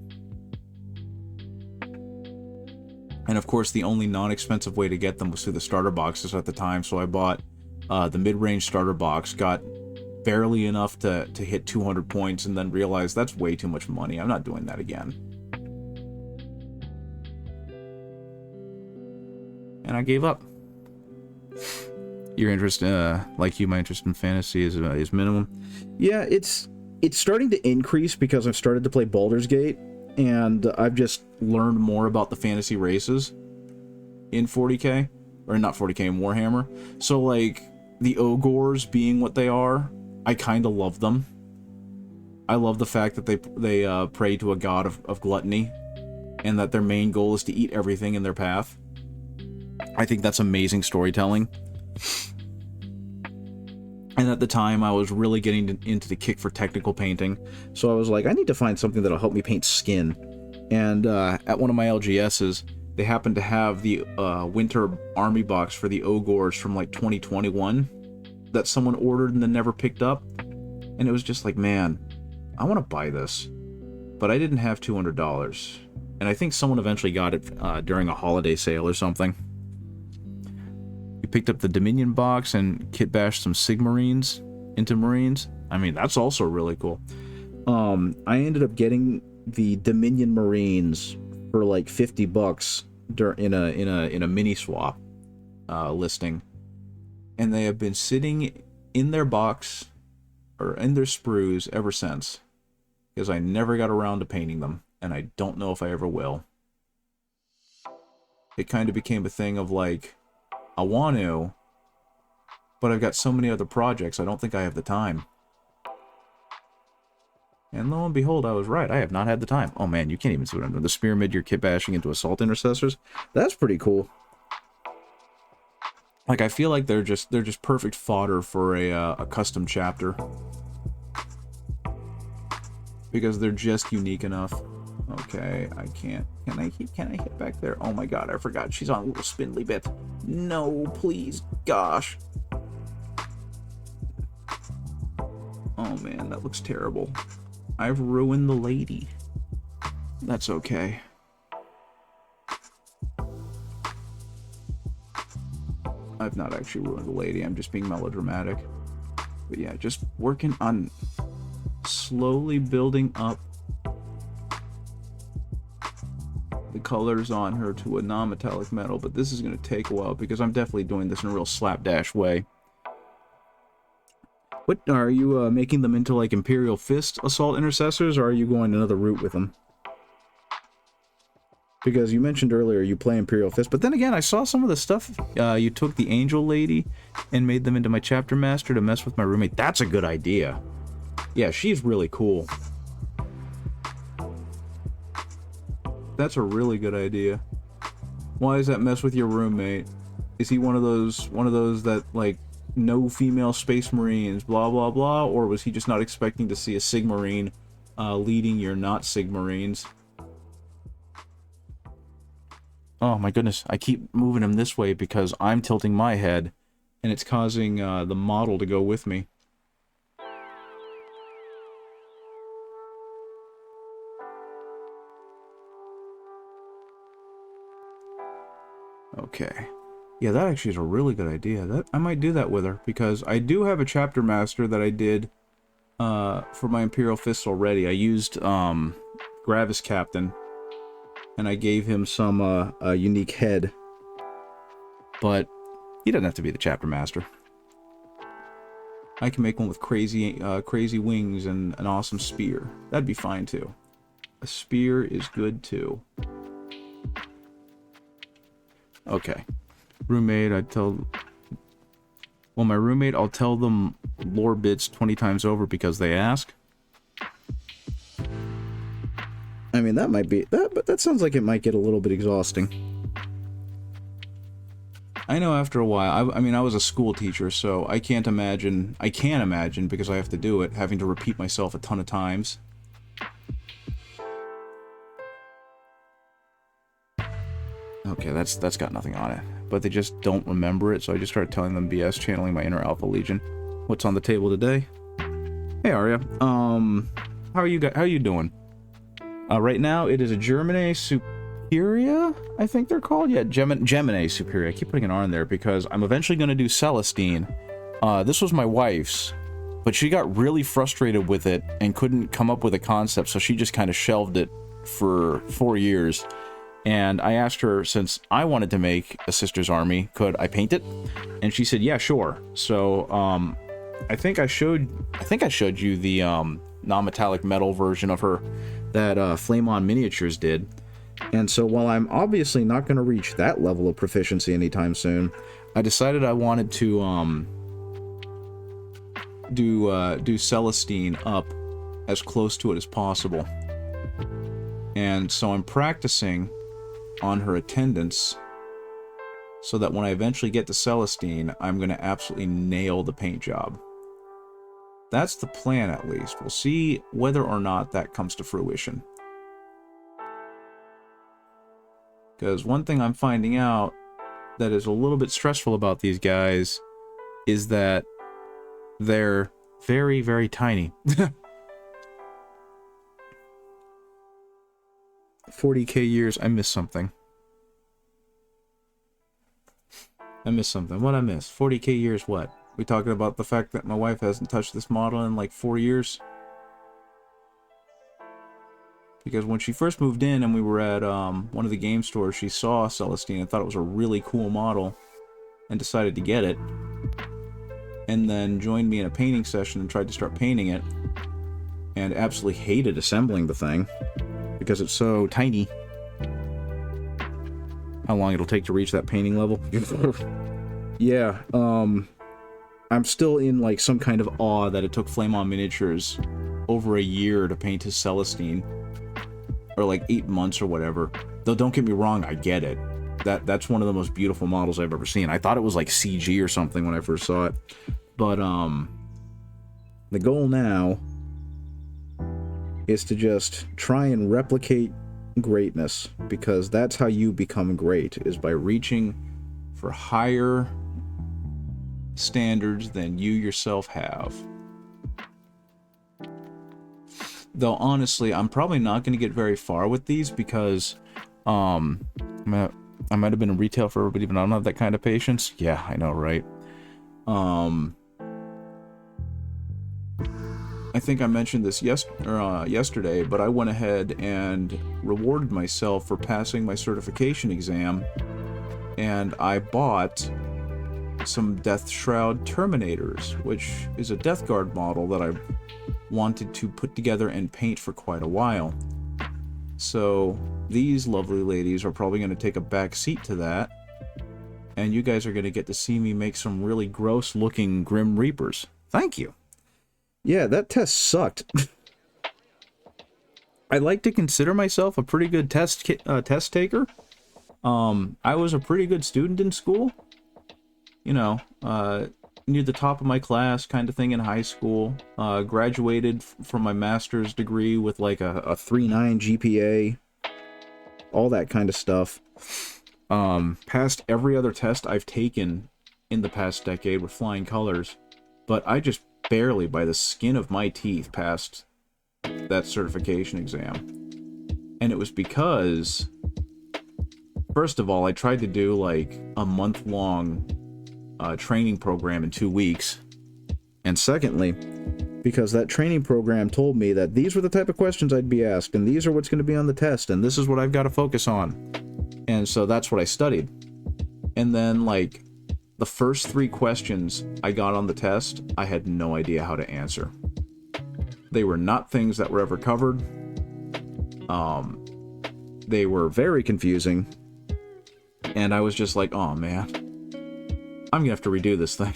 And of course, the only non-expensive way to get them was through the starter boxes at the time, so I bought the mid-range starter box, got barely enough to hit 200 points, and then realized that's way too much money. I'm not doing that again. And I gave up. Your interest, like you, my interest in fantasy is minimum. Yeah, it's starting to increase because I've started to play Baldur's Gate, and I've just learned more about the fantasy races in 40k, or not 40k, in Warhammer. So like the Ogres being what they are, I kind of love them. I love the fact that they pray to a god of gluttony, and that their main goal is to eat everything in their path. I think that's amazing storytelling. And at the time, I was really getting into the kick for technical painting, so I was like, I need to find something that'll help me paint skin. And at one of my LGSs, they happened to have the winter army box for the Ogres from like 2021 that someone ordered and then never picked up. And it was just like, man, I want to buy this, but I didn't have $200. And I think someone eventually got it during a holiday sale or something. You picked up the Dominion box and kit bashed some Sigmarines into Marines. I mean, that's also really cool. I ended up getting the Dominion Marines for like $50 in a mini swap listing, and they have been sitting in their box or in their sprues ever since, because I never got around to painting them, and I don't know if I ever will. It kind of became a thing of like, I want to, but I've got so many other projects, I don't think I have the time. And lo and behold, I was right. I have not had the time. Oh man, you can't even see what I'm doing. The spear mid, you're kit bashing into assault intercessors. That's pretty cool. Like, I feel like they're just perfect fodder for a custom chapter, because they're just unique enough. Okay, I can't. Can I hit back there? Oh my god, I forgot. She's on a little spindly bit. No, please, gosh. Oh man, that looks terrible. I've ruined the lady. That's okay. I've not actually ruined the lady, I'm just being melodramatic. But yeah, just working on slowly building up the colors on her to a non-metallic metal, but this is going to take a while because I'm definitely doing this in a real slapdash way. What, are you making them into like Imperial Fist assault intercessors, or are you going another route with them? Because you mentioned earlier you play Imperial Fist, but then again, I saw some of the stuff. You took the Angel Lady and made them into my chapter master to mess with my roommate. That's a good idea. Yeah, she's really cool. That's a really good idea. Why does that mess with your roommate? Is he one of those that, like, no female space marines, blah blah blah, or was he just not expecting to see a Sigmarine leading your not Sigmarines? Oh my goodness, I keep moving him this way because I'm tilting my head, and it's causing the model to go with me. Okay. Yeah, that actually is a really good idea. That I might do that with her, because I do have a chapter master that I did for my Imperial Fists already. I used Gravis Captain, and I gave him some a unique head, but he doesn't have to be the chapter master. I can make one with crazy wings and an awesome spear. That'd be fine too. A spear is good too. Okay. Roommate, well, my roommate, I'll tell them lore bits 20 times over because they ask. I mean, that might be that, but that sounds like it might get a little bit exhausting. I know after a while, I mean, I was a school teacher, so I can't imagine, because I have to do it, having to repeat myself a ton of times. Okay, that's got nothing on it. But they just don't remember it, so I just started telling them BS, channeling my inner Alpha Legion. What's on the table today? Hey, Arya. How are you doing? Right now, it is a Gemini Superior, I think they're called? Yeah, Gemini Superior. I keep putting an R in there because I'm eventually going to do Celestine. This was my wife's, but she got really frustrated with it and couldn't come up with a concept, so she just kind of shelved it for 4 years. And I asked her, since I wanted to make a Sister's Army, could I paint it? And she said, yeah, sure. So, I think I showed you the non-metallic metal version of her that Flame On Miniatures did. And so while I'm obviously not going to reach that level of proficiency anytime soon, I decided I wanted to do Celestine up as close to it as possible. And so I'm practicing on her attendance so that when I eventually get to Celestine, I'm going to absolutely nail the paint job. That's the plan, at least. We'll see whether or not that comes to fruition. Because one thing I'm finding out that is a little bit stressful about these guys is that they're very, very tiny. 40k years, I missed something. I missed something. What I missed? 40k years what? We talking about the fact that my wife hasn't touched this model in like 4 years? Because when she first moved in and we were at one of the game stores, she saw Celestine and thought it was a really cool model and decided to get it. And then joined me in a painting session and tried to start painting it. And absolutely hated assembling the thing because it's so tiny. How long it'll take to reach that painting level? Yeah, I'm still in like some kind of awe that it took Flame On Miniatures over a year to paint his Celestine. Or like 8 months or whatever. Though don't get me wrong, I get it. That's one of the most beautiful models I've ever seen. I thought it was like CG or something when I first saw it. But the goal now is to just try and replicate greatness, because that's how you become great, is by reaching for higher standards than you yourself have. Though honestly, I'm probably not going to get very far with these because I might have been in retail for everybody, but I don't have that kind of patience. Yeah, I know, right? I think I mentioned this yesterday, but I went ahead and rewarded myself for passing my certification exam, and I bought some Death Shroud Terminators, which is a Death Guard model that I wanted to put together and paint for quite a while. So these lovely ladies are probably going to take a back seat to that, and you guys are going to get to see me make some really gross looking Grim Reapers. Thank you. Yeah, that test sucked. I like to consider myself a pretty good test taker. I was a pretty good student in school. You know, near the top of my class kind of thing in high school. Graduated from my master's degree with like a 3.9 GPA. All that kind of stuff. Passed every other test I've taken in the past decade with flying colors. But I just barely, by the skin of my teeth, passed that certification exam. And it was because, first of all, I tried to do like a month-long training program in 2 weeks. And secondly, because that training program told me that these were the type of questions I'd be asked, and these are what's going to be on the test, and this is what I've got to focus on. And so that's what I studied. And then, like, the first 3 questions I got on the test, I had no idea how to answer. They were not things that were ever covered. They were very confusing. And I was just like, oh man, I'm gonna have to redo this thing.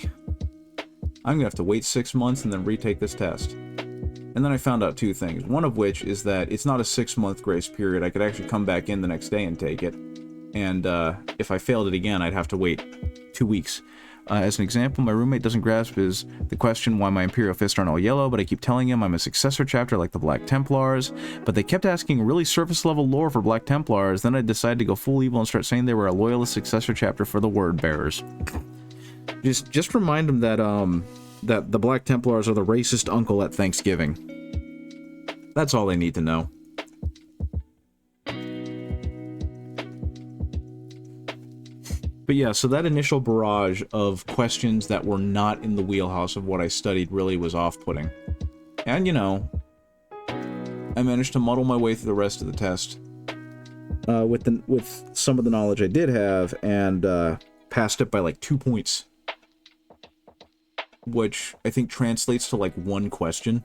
I'm gonna have to wait 6 months and then retake this test. And then I found out 2 things. One of which is that it's not a 6-month grace period. I could actually come back in the next day and take it. And if I failed it again, I'd have to wait 2 weeks. As an example, my roommate doesn't grasp the question why my Imperial Fists aren't all yellow, but I keep telling him I'm a successor chapter like the Black Templars, but they kept asking really surface-level lore for Black Templars. Then I decided to go full evil and start saying they were a loyalist successor chapter for the Word Bearers. Just remind them that that the Black Templars are the racist uncle at Thanksgiving. That's all they need to know. But yeah, so that initial barrage of questions that were not in the wheelhouse of what I studied really was off-putting. And, you know, I managed to muddle my way through the rest of the test with some of the knowledge I did have, and passed it by like 2 points. Which I think translates to like 1 question.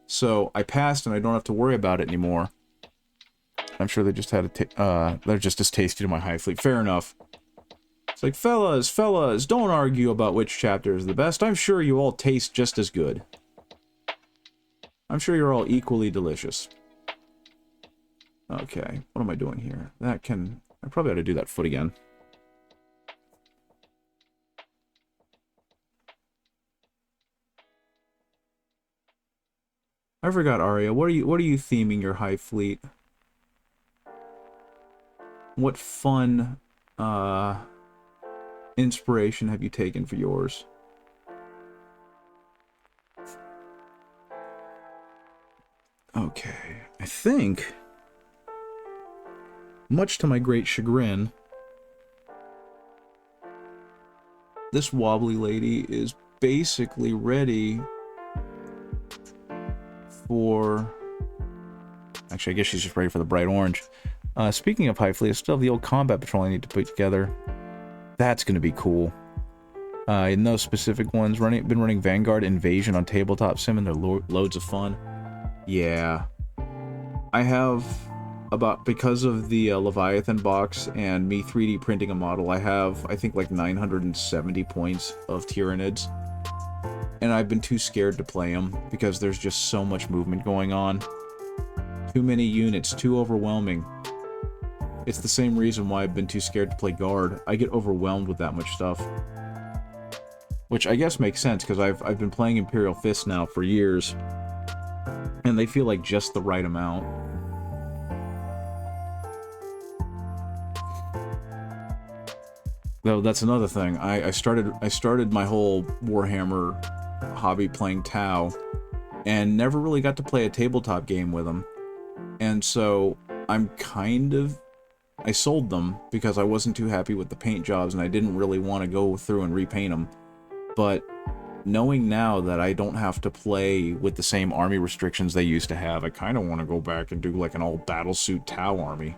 So I passed and I don't have to worry about it anymore. I'm sure they just had they're just as tasty to my Hive Fleet. Fair enough. It's like, fellas, don't argue about which chapter is the best. I'm sure you all taste just as good. I'm sure you're all equally delicious. Okay, what am I doing here? I probably ought to do that foot again. I forgot, Arya. What are you theming your Hive Fleet? What fun, inspiration have you taken for yours? Okay, I think, much to my great chagrin, this wobbly lady is basically ready for... Actually, I guess she's just ready for the bright orange. Speaking of Highfleet, I still have the old combat patrol I need to put together. That's going to be cool. In those specific ones, been running Vanguard Invasion on Tabletop Sim, and they're loads of fun. Yeah. I have about, because of the Leviathan box and me 3D printing a model, I have, I think, like 970 points of Tyranids. And I've been too scared to play them, because there's just so much movement going on. Too many units, too overwhelming. It's the same reason why I've been too scared to play Guard. I get overwhelmed with that much stuff. Which I guess makes sense, because I've been playing Imperial Fist now for years. And they feel like just the right amount. Though that's another thing. I started my whole Warhammer hobby playing Tau, and never really got to play a tabletop game with them. And so I'm kind of... I sold them because I wasn't too happy with the paint jobs, and I didn't really want to go through and repaint them. But knowing now that I don't have to play with the same army restrictions they used to have, I kind of want to go back and do like an all battlesuit Tau army.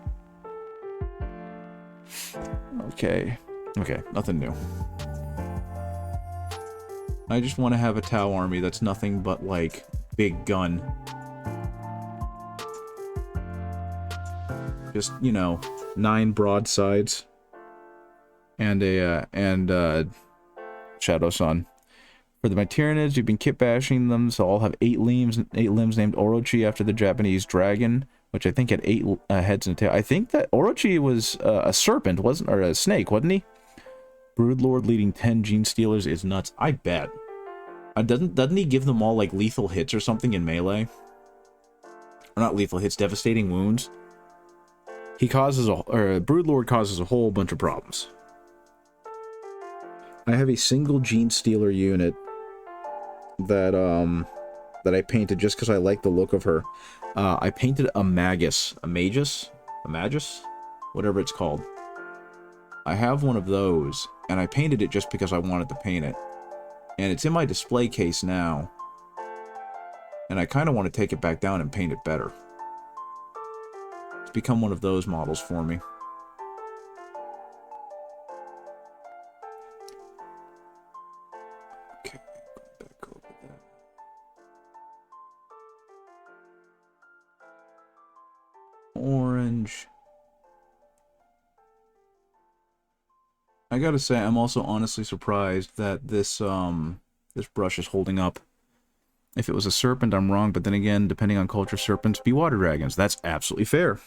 Okay, nothing new. I just want to have a Tau army that's nothing but like big gun. Just, you know, 9 broadsides and a Shadow Sun. For my Tyranids, you've been kit bashing them, so I'll have 8 limbs named Orochi after the Japanese dragon, which I think had 8 heads and a tail. I think that Orochi was a serpent, wasn't, or a snake, wasn't he? Broodlord leading 10 Gene Stealers is nuts. I bet. Doesn't he give them all like lethal hits or something in melee? Or not lethal hits, devastating wounds. He causes Broodlord causes a whole bunch of problems. I have a single Gene Stealer unit that I painted just because I like the look of her. I painted a Magus, whatever it's called. I have one of those, and I painted it just because I wanted to paint it. And it's in my display case now. And I kind of want to take it back down and paint it better. It's become one of those models for me. Okay, back over that. Orange. I gotta say, I'm also honestly surprised that this this brush is holding up. If it was a serpent, I'm wrong, but then again, depending on culture, serpents be water dragons. That's absolutely fair.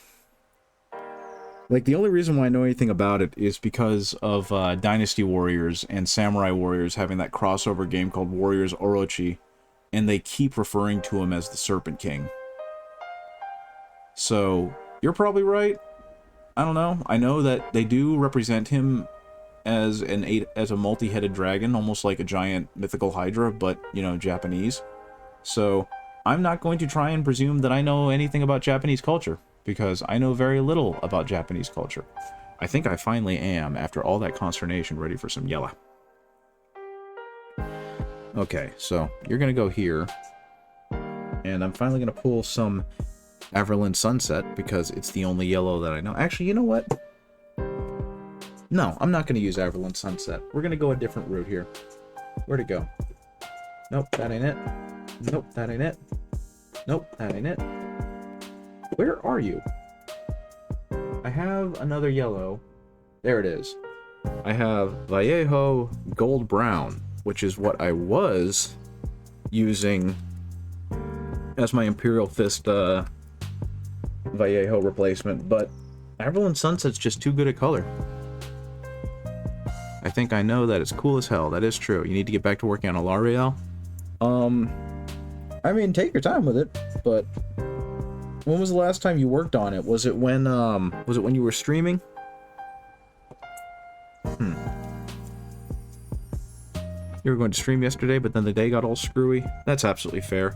Like, the only reason why I know anything about it is because of Dynasty Warriors and Samurai Warriors having that crossover game called Warriors Orochi, and they keep referring to him as the Serpent King. So, you're probably right. I don't know. I know that they do represent him as a multi-headed dragon, almost like a giant mythical hydra, but, you know, Japanese. So, I'm not going to try and presume that I know anything about Japanese culture, because I know very little about Japanese culture. I think I finally am, after all that consternation, ready for some yellow. Okay, so you're gonna go here, and I'm finally gonna pull some Averland Sunset, because it's the only yellow that I know. Actually, you know what? No, I'm not gonna use Averland Sunset. We're gonna go a different route here. Where'd it go? Nope, that ain't it. Nope, that ain't it. Nope, that ain't it. Where are you? I have another yellow. There it is. I have Vallejo Gold Brown, which is what I was using as my Imperial Fist Vallejo replacement, but Averland Sunset's just too good a color. I think I know that it's cool as hell. That is true. You need to get back to working on Alariel. I mean, take your time with it, but when was the last time you worked on it? Was it when you were streaming? You were going to stream yesterday, but then the day got all screwy? That's absolutely fair.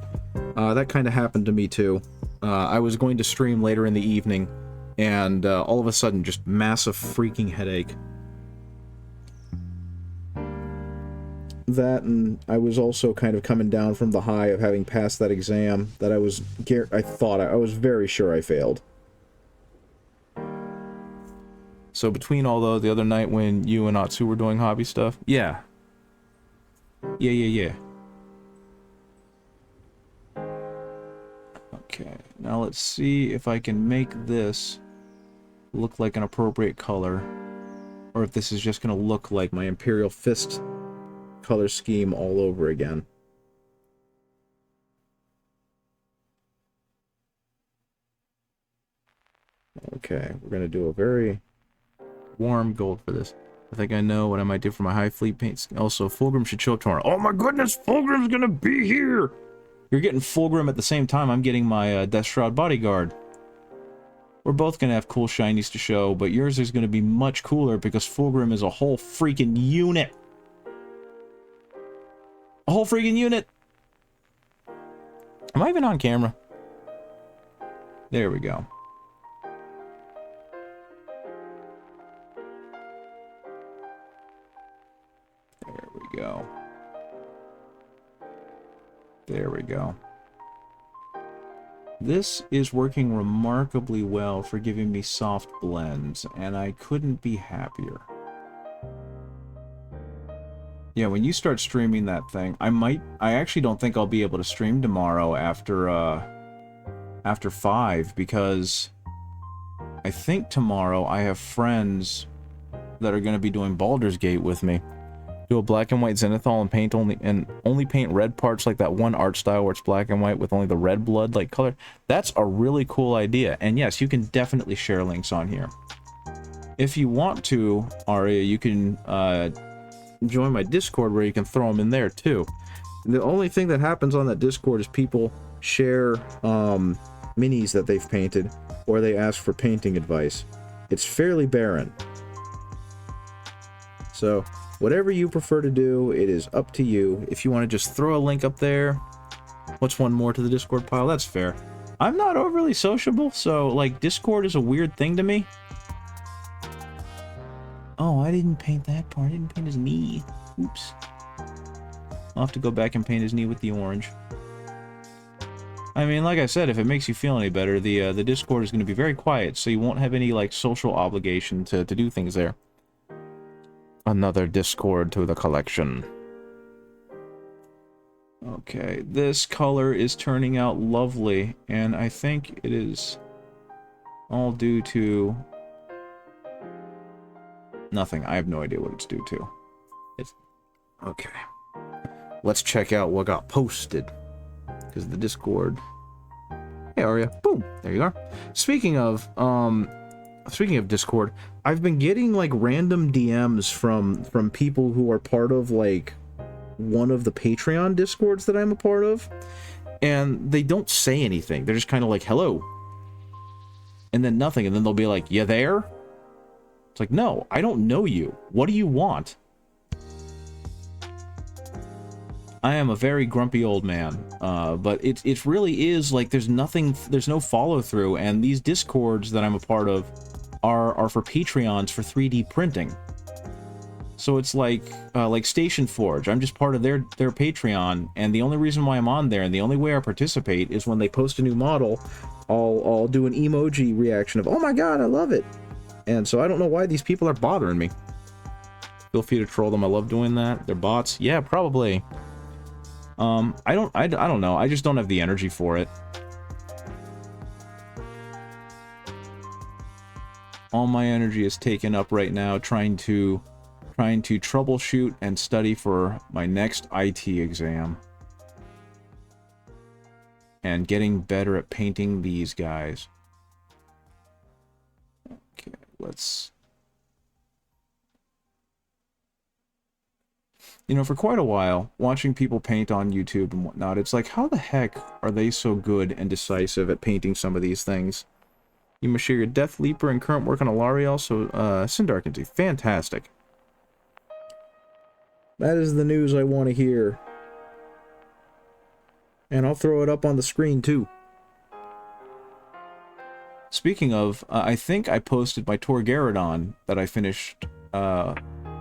That kind of happened to me too. I was going to stream later in the evening, and all of a sudden, just massive freaking headache. that, and I was also kind of coming down from the high of having passed that exam that I was very sure I failed. So between all those, the other night when you and Atsu were doing hobby stuff, yeah. Yeah. Okay, now let's see if I can make this look like an appropriate color, or if this is just going to look like my Imperial Fist color scheme all over again. Okay, we're going to do a very warm gold for this. I think I know what I might do for my high fleet paint. Also, Fulgrim should show up tomorrow. Oh my goodness, Fulgrim's going to be here! You're getting Fulgrim at the same time I'm getting my Death Shroud bodyguard. We're both going to have cool shinies to show, but yours is going to be much cooler because Fulgrim is a whole freaking unit. A whole freaking unit! Am I even on camera? There we go. There we go. There we go. This is working remarkably well for giving me soft blends, and I couldn't be happier. Yeah, when you start streaming that thing, I actually don't think I'll be able to stream tomorrow after 5, because I think tomorrow I have friends that are going to be doing Baldur's Gate with me. Do a black and white zenithal and only paint red parts, like that one art style where it's black and white with only the red blood like color. That's a really cool idea. And yes, you can definitely share links on here. If you want to, Aria, you can join my Discord where you can throw them in there too. The only thing that happens on that Discord is people share minis that they've painted, or they ask for painting advice. It's fairly barren. So whatever you prefer to do, it is up to you. If you want to just throw a link up there, what's one more to the Discord pile? That's fair. I'm not overly sociable, so, like, Discord is a weird thing to me. Oh, I didn't paint that part. I didn't paint his knee. Oops. I'll have to go back and paint his knee with the orange. I mean, like I said, if it makes you feel any better, the Discord is going to be very quiet, so you won't have any, like, social obligation to do things there. Another Discord to the collection. Okay, this color is turning out lovely, and I think it is all due to nothing. I have no idea what it's due to. Okay. Let's check out what got posted, because the Discord. Hey, Aria. Boom. There you are. Speaking of Discord, I've been getting, like, random DMs from people who are part of, like, one of the Patreon Discords that I'm a part of, and they don't say anything. They're just kind of like, hello, and then nothing, and then they'll be like, you there? It's like, no, I don't know you. What do you want? I am a very grumpy old man, but it really is, like, there's no follow-through, and these Discords that I'm a part of are for Patreons for 3D printing. So it's like Station Forge. I'm just part of their Patreon, and the only reason why I'm on there, and the only way I participate, is when they post a new model, I'll do an emoji reaction of, oh my god, I love it. And so I don't know why these people are bothering me. Feel free to troll them. I love doing that. They're bots. Yeah, probably. I don't know. I just don't have the energy for it. All my energy is taken up right now trying to troubleshoot and study for my next IT exam. And getting better at painting these guys. Okay, let's... You know, for quite a while, watching people paint on YouTube and whatnot, it's like, how the heck are they so good and decisive at painting some of these things? You must share your Death Leaper and current work on Alariel, so Sindarkenty. Fantastic. That is the news I want to hear. And I'll throw it up on the screen, too. Speaking of, I think I posted my Torgaradon that I finished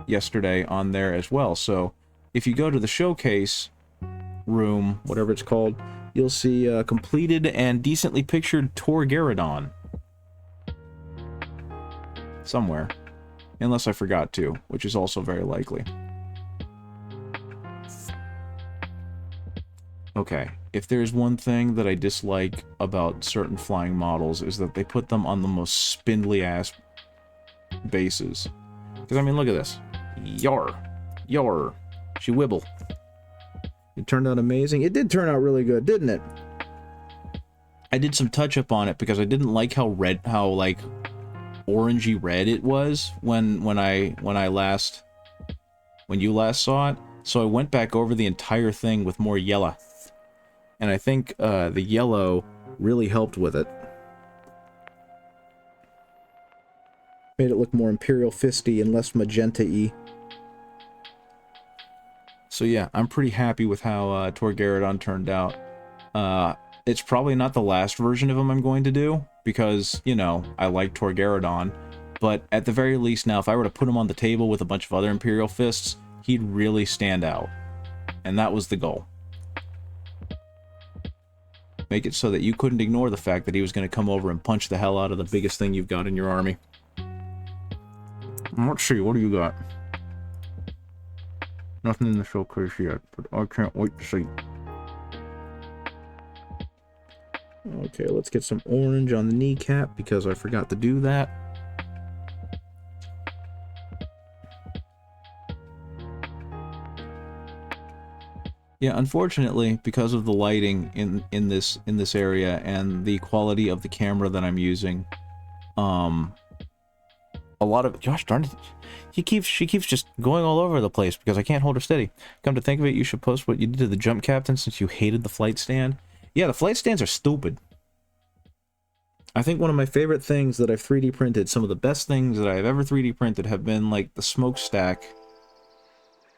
yesterday on there as well, so if you go to the showcase room, whatever it's called, you'll see completed and decently pictured Torgaradon. Somewhere. Unless I forgot to, which is also very likely. Okay, if there's one thing that I dislike about certain flying models is that they put them on the most spindly-ass bases. Because, I mean, look at this. Yar. Yar. She wibble. It turned out amazing. It did turn out really good, didn't it? I did some touch-up on it because I didn't like how like, orangey red it was when you last saw it. So I went back over the entire thing with more yellow. And I think the yellow really helped with it. Made it look more Imperial Fisty and less magenta-y. So yeah, I'm pretty happy with how Torgaradon turned out. It's probably not the last version of him I'm going to do, because, you know, I like Torgaradon. But at the very least now, if I were to put him on the table with a bunch of other Imperial Fists, he'd really stand out. And that was the goal. Make it so that you couldn't ignore the fact that he was going to come over and punch the hell out of the biggest thing you've got in your army. Let's see, what do you got? Nothing in the showcase yet, but I can't wait to see. Okay, let's get some orange on the kneecap, because I forgot to do that. Yeah, unfortunately, because of the lighting in this area and the quality of the camera that I'm using, a lot of, gosh darn it, she keeps just going all over the place because I can't hold her steady. Come to think of it, you should post what you did to the jump captain since you hated the flight stand. Yeah, the flight stands are stupid. I think one of my favorite things that I've 3D printed, some of the best things that I've ever 3D printed, have been like the smokestack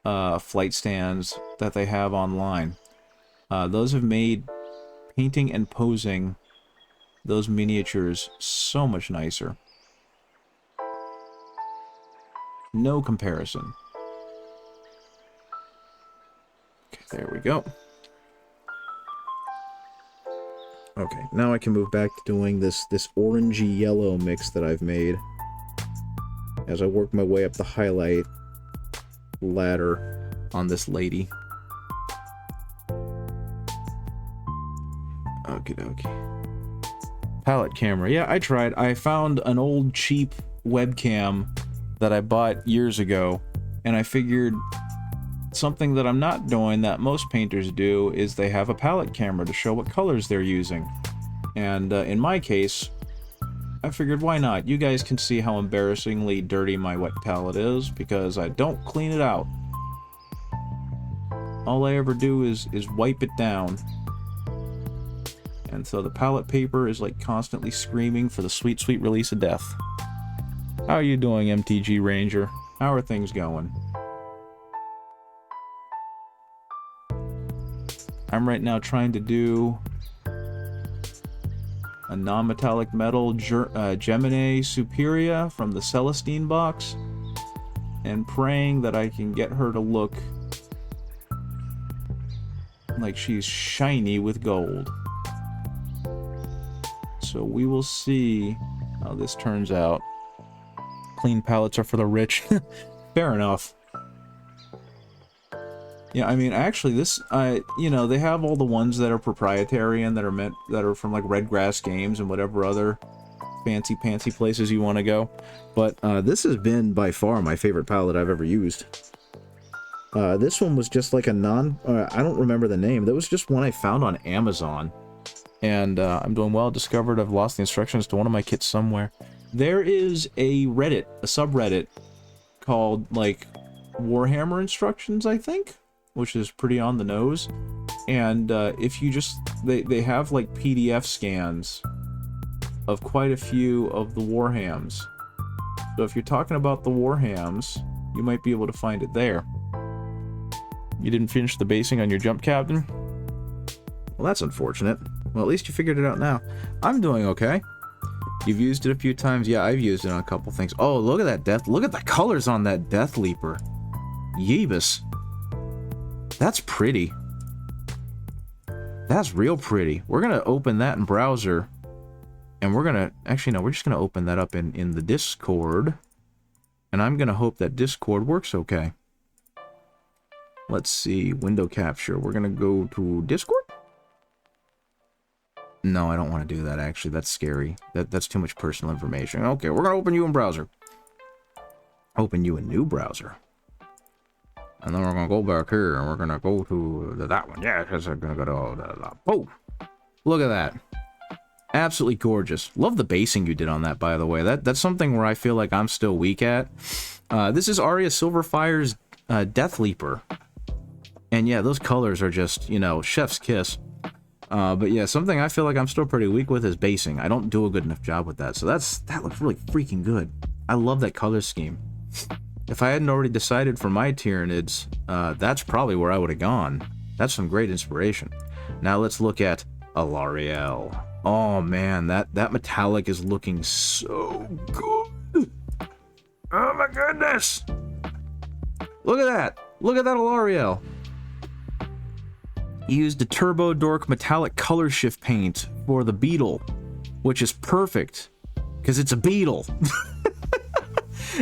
flight stands that they have online. Those have made painting and posing those miniatures so much nicer. No comparison. Okay, there we go. Okay, now I can move back to doing this orangey yellow mix that I've made as I work my way up the highlight ladder on this lady. Okie dokie. Palette camera. Yeah, I tried. I found an old cheap webcam that I bought years ago, and I figured something that I'm not doing that most painters do is they have a palette camera to show what colors they're using. And in my case, I figured why not? You guys can see how embarrassingly dirty my wet palette is because I don't clean it out. All I ever do is wipe it down. And so the palette paper is like constantly screaming for the sweet, sweet release of death. How are you doing, MTG Ranger? How are things going? I'm right now trying to do a non-metallic metal Gemini Superia from the Celestine box, and praying that I can get her to look like she's shiny with gold. So we will see how this turns out. Clean palettes are for the rich. Fair enough. Yeah, I mean, actually, this, you know, they have all the ones that are proprietary and that are from, like, Red Grass Games and whatever other fancy places you want to go. But, this has been, by far, my favorite palette I've ever used. This one was just like a I don't remember the name. That was just one I found on Amazon. And, I'm doing well. Discovered I've lost the instructions to one of my kits somewhere. There is a Reddit, a subreddit, called, like, Warhammer Instructions, I think? Which is pretty on the nose. And if you just, they have like PDF scans of quite a few of the Warhams. So if you're talking about the Warhams, you might be able to find it there. You didn't finish the basing on your jump captain? Well, that's unfortunate. Well, at least you figured it out now. I'm doing okay. You've used it a few times? Yeah, I've used it on a couple things. Oh, look at that death. Look at the colors on that Death Leaper. Yeebus. That's pretty. That's real pretty. We're gonna open that in browser. And we're gonna, actually no, we're just gonna open that up in the Discord. And I'm gonna hope that Discord works okay. Let's see, window capture. We're gonna go to Discord? No, I don't want to do that, actually. That's scary. That's too much personal information. Okay, we're gonna open you in browser. Open you a new browser. And then we're gonna go back here, and we're gonna go to that one. Yeah, because I'm gonna go to boom. Look at that. Absolutely gorgeous. Love the basing you did on that, by the way. That's something where I feel like I'm still weak at. This is Arya Silverfire's Death Leaper. And yeah, those colors are just, you know, chef's kiss. But yeah, something I feel like I'm still pretty weak with is basing. I don't do a good enough job with that. So that looks really freaking good. I love that color scheme. If I hadn't already decided for my Tyranids, that's probably where I would have gone. That's some great inspiration. Now let's look at Alarielle. Oh man, that metallic is looking so good. Oh my goodness. Look at that. Look at that Alarielle. He used a Turbo Dork metallic color shift paint for the beetle, which is perfect because it's a beetle.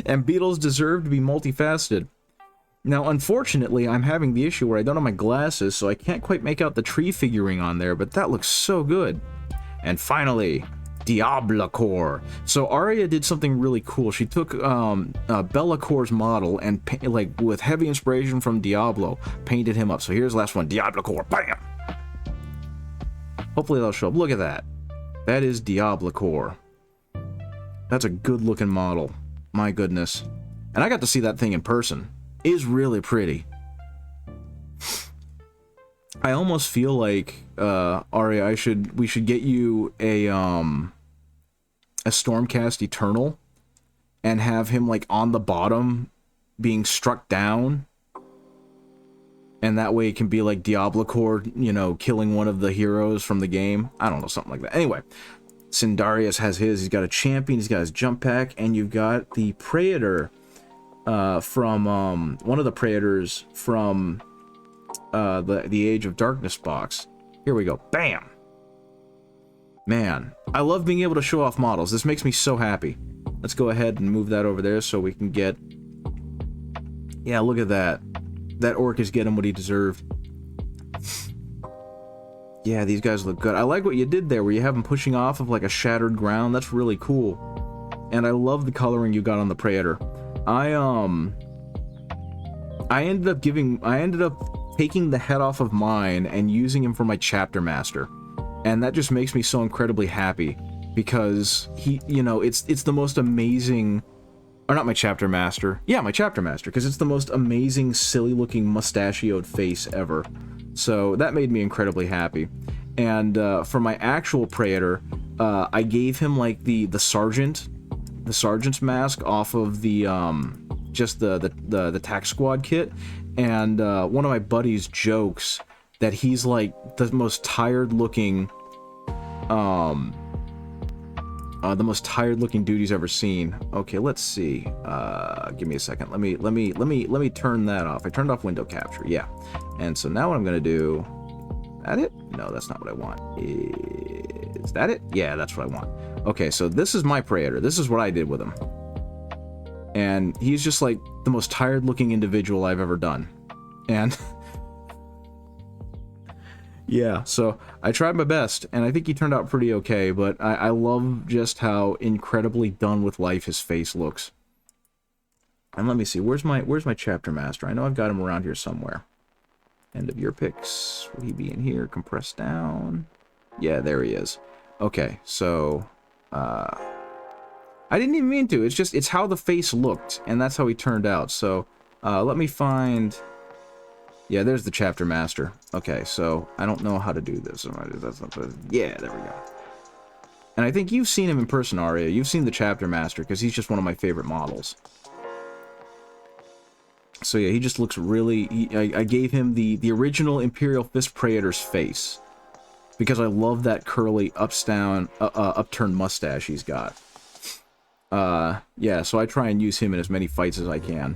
And beetles deserve to be multifaceted. Now, unfortunately, I'm having the issue where I don't have my glasses, so I can't quite make out the tree figuring on there, but that looks so good. And finally, Diablocore. So Arya did something really cool. She took Bellacore's model and, like, with heavy inspiration from Diablo, painted him up. So here's the last one, Diablocore. Bam! Hopefully that'll show up. Look at that. That is Diablocore. That's a good-looking model. My goodness. And I got to see that thing in person. It is really pretty. I almost feel like, Arya, we should get you a Stormcast Eternal and have him, like, on the bottom being struck down. And that way it can be like Diablocore, you know, killing one of the heroes from the game. I don't know, something like that. Anyway, Sindarius has his. He's got a champion, he's got his jump pack, and you've got the Praetor from, one of the Praetors from the Age of Darkness box. Here we go. Bam! Man, I love being able to show off models. This makes me so happy. Let's go ahead and move that over there so we can get... Yeah, look at that. That orc is getting what he deserved. Yeah, these guys look good. I like what you did there, where you have them pushing off of like a shattered ground. That's really cool. And I love the coloring you got on the Praetor. I ended up taking the head off of mine and using him for my chapter master. And that just makes me so incredibly happy because he, you know, it's the most amazing, or not my chapter master. Yeah, my chapter master, because it's the most amazing, silly looking mustachioed face ever. So that made me incredibly happy. And for my actual Praetor, I gave him like the sergeant's mask off of the just the tac squad kit. And one of my buddies jokes that he's like the most tired looking dude he's ever seen. Okay, let's see. Give me a second. Let me turn that off. I turned off window capture. Yeah. And so now what I'm gonna do. That it? No, that's not what I want. Is that it? Yeah, that's what I want. Okay, so this is my Praetor. This is what I did with him. And he's just like the most tired looking individual I've ever done. And yeah, so I tried my best, and I think he turned out pretty okay, but I love just how incredibly done with life his face looks. And let me see, where's my chapter master? I know I've got him around here somewhere. End of year picks. Would he be in here? Compressed down. Yeah, there he is. Okay, so I didn't even mean to. It's how the face looked, and that's how he turned out. So let me find. Yeah, there's the chapter master. Okay, so I don't know how to do this. Yeah, there we go. And I think you've seen him in person, Arya. You've seen the chapter master because he's just one of my favorite models. So yeah, he just looks really... I gave him the original Imperial Fist Praetor's face because I love that curly upturned mustache he's got. Yeah, so I try and use him in as many fights as I can.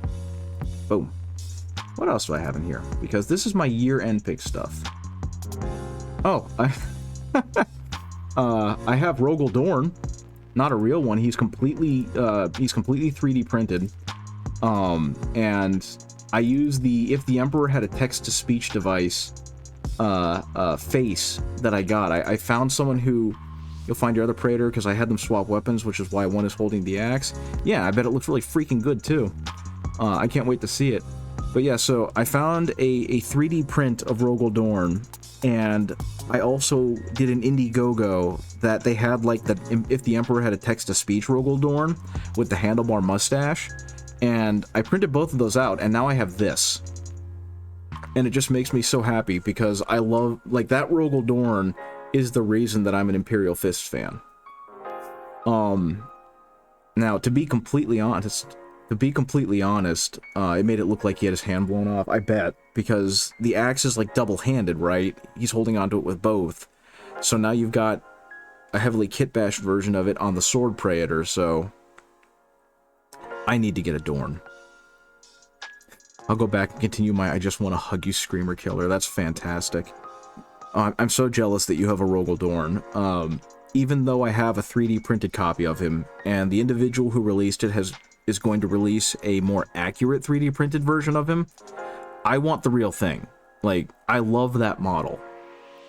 Boom. what else do I have in here? Because this is my year-end pick stuff. Oh, I have Rogel Dorn, not a real one. He's completely 3D printed. And I use the if the Emperor had a text-to-speech device face that I got. I found someone who, you'll find your other Praetor, because I had them swap weapons, which is why one is holding the axe. Yeah, I bet it looks really freaking good too. I can't wait to see it. But yeah, so I found a 3D print of Rogel Dorn, and I also did an Indiegogo that they had like the if the Emperor had a text-to-speech Rogel Dorn with the handlebar mustache, and I printed both of those out, and now I have this. And it just makes me so happy because I love, like, that Rogel Dorn is the reason that I'm an Imperial Fist fan. Now, to be completely honest, it made it look like he had his hand blown off, I bet, because the axe is, like, double-handed, right? He's holding onto it with both. So now you've got a heavily kit-bashed version of it on the Sword Praetor, so I need to get a Dorn. I'll go back and continue my I just want to hug you Screamer Killer. That's fantastic. I'm so jealous that you have a Rogel Dorn. Even though I have a 3D printed copy of him, and the individual who released it is going to release a more accurate 3D printed version of him, I want the real thing. Like, I love that model.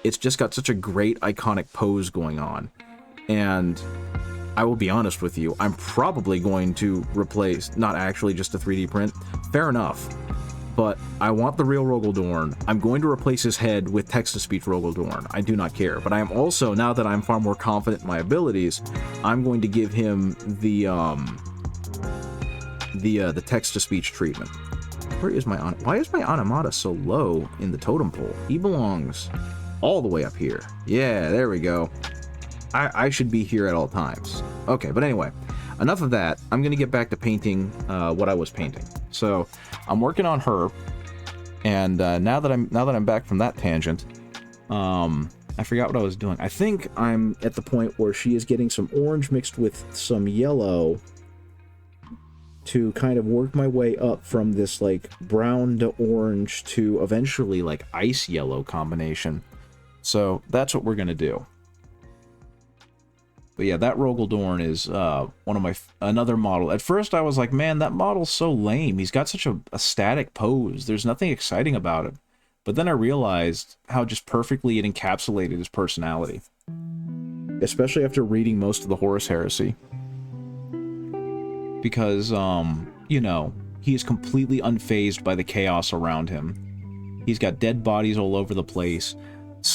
It's just got such a great iconic pose going on. And I will be honest with you, I'm probably going to replace, not actually just a 3D print, fair enough, but I want the real Rogel Dorn. I'm going to replace his head with text-to-speech Rogel Dorn. I do not care, but I am also, now that I'm far more confident in my abilities, I'm going to give him the text-to-speech treatment. Where is my, why is my Anamata so low in the totem pole? He belongs all the way up here. Yeah, there we go. I should be here at all times. Okay, but anyway, enough of that. I'm gonna get back to painting what I was painting. So I'm working on her, and now that I'm back from that tangent, I forgot what I was doing. I think I'm at the point where she is getting some orange mixed with some yellow to kind of work my way up from this like brown to orange to eventually like ice yellow combination. So that's what we're gonna do. But yeah, that Rogel Dorn is one of my another model. At first I was like, man, that model's so lame. He's got such a static pose. There's nothing exciting about it. But then I realized how just perfectly it encapsulated his personality. Especially after reading most of the Horus Heresy. Because, you know, he is completely unfazed by the chaos around him. He's got dead bodies all over the place.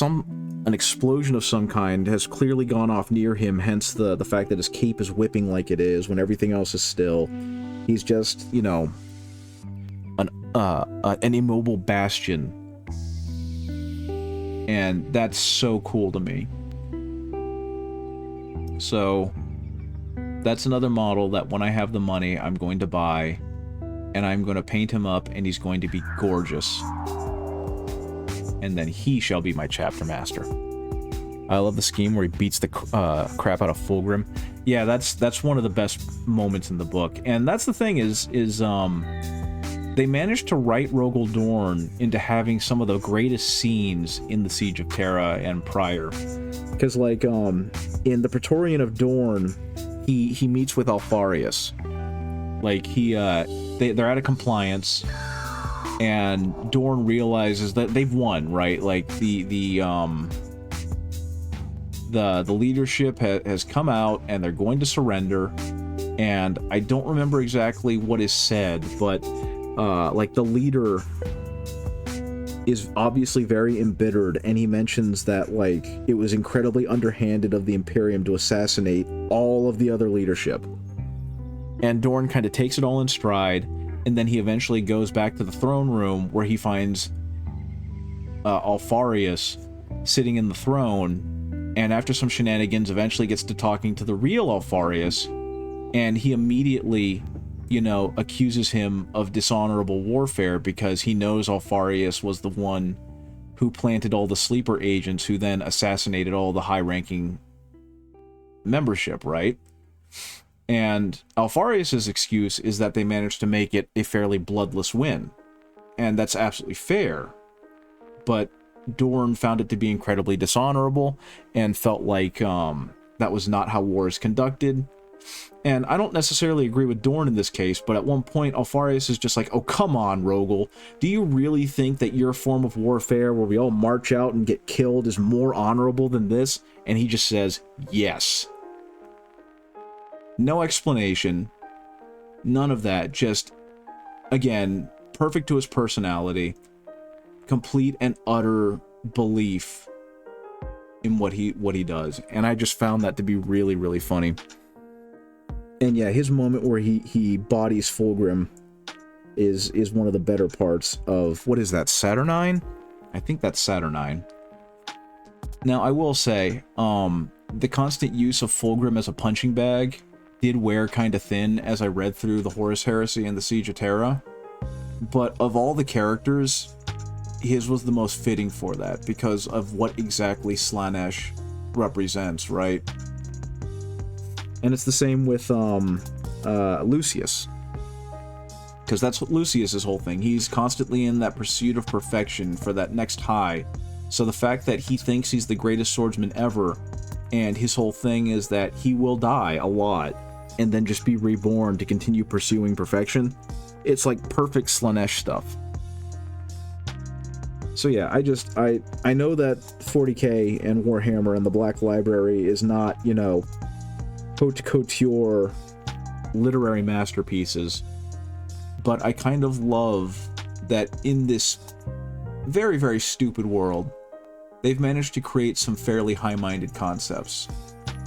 An explosion of some kind has clearly gone off near him, hence the fact that his cape is whipping like it is when everything else is still. He's just, you know, an immobile bastion. And that's so cool to me. So that's another model that when I have the money, I'm going to buy, and I'm going to paint him up, and he's going to be gorgeous. And then he shall be my chapter master. I love the scheme where he beats the crap out of Fulgrim. Yeah, that's one of the best moments in the book. And that's the thing is they managed to write Rogel Dorn into having some of the greatest scenes in the Siege of Terra and prior. Because like in the Praetorian of Dorn, he meets with Alfarius. Like they're out of compliance. And Dorn realizes that they've won, right? Like the leadership has come out and they're going to surrender. And I don't remember exactly what is said, but like the leader is obviously very embittered, and he mentions that like it was incredibly underhanded of the Imperium to assassinate all of the other leadership. And Dorn kind of takes it all in stride. And then he eventually goes back to the throne room where he finds Alfarius sitting in the throne, and after some shenanigans eventually gets to talking to the real Alfarius, and he immediately, you know, accuses him of dishonorable warfare because he knows Alfarius was the one who planted all the sleeper agents who then assassinated all the high-ranking membership, right? And Alfarius' excuse is that they managed to make it a fairly bloodless win. and that's absolutely fair. But Dorn found it to be incredibly dishonorable and felt like that was not how war is conducted. And I don't necessarily agree with Dorn in this case, but at one point, Alfarius is just like, oh, come on, Rogel. Do you really think that your form of warfare, where we all march out and get killed, is more honorable than this? And he just says, yes. No explanation. None of that. Just, again, perfect to his personality. Complete and utter belief in what he does. And I just found that to be really, really funny. And yeah, his moment where he bodies Fulgrim is one of the better parts of, what is that, Saturnine? I think that's Saturnine. Now, I will say, the constant use of Fulgrim as a punching bag did wear kind of thin as I read through the Horus Heresy and the Siege of Terra. But of all the characters, his was the most fitting for that, because of what exactly Slaanesh represents, right? And it's the same with Lucius. Because that's what Lucius's whole thing. He's constantly in that pursuit of perfection for that next high. So the fact that he thinks he's the greatest swordsman ever, and his whole thing is that he will die a lot, and then just be reborn to continue pursuing perfection, it's like perfect Slaanesh stuff. So yeah, I know that 40k and Warhammer and the Black Library is not, you know, haute couture literary masterpieces, but I kind of love that in this very, very stupid world, they've managed to create some fairly high-minded concepts,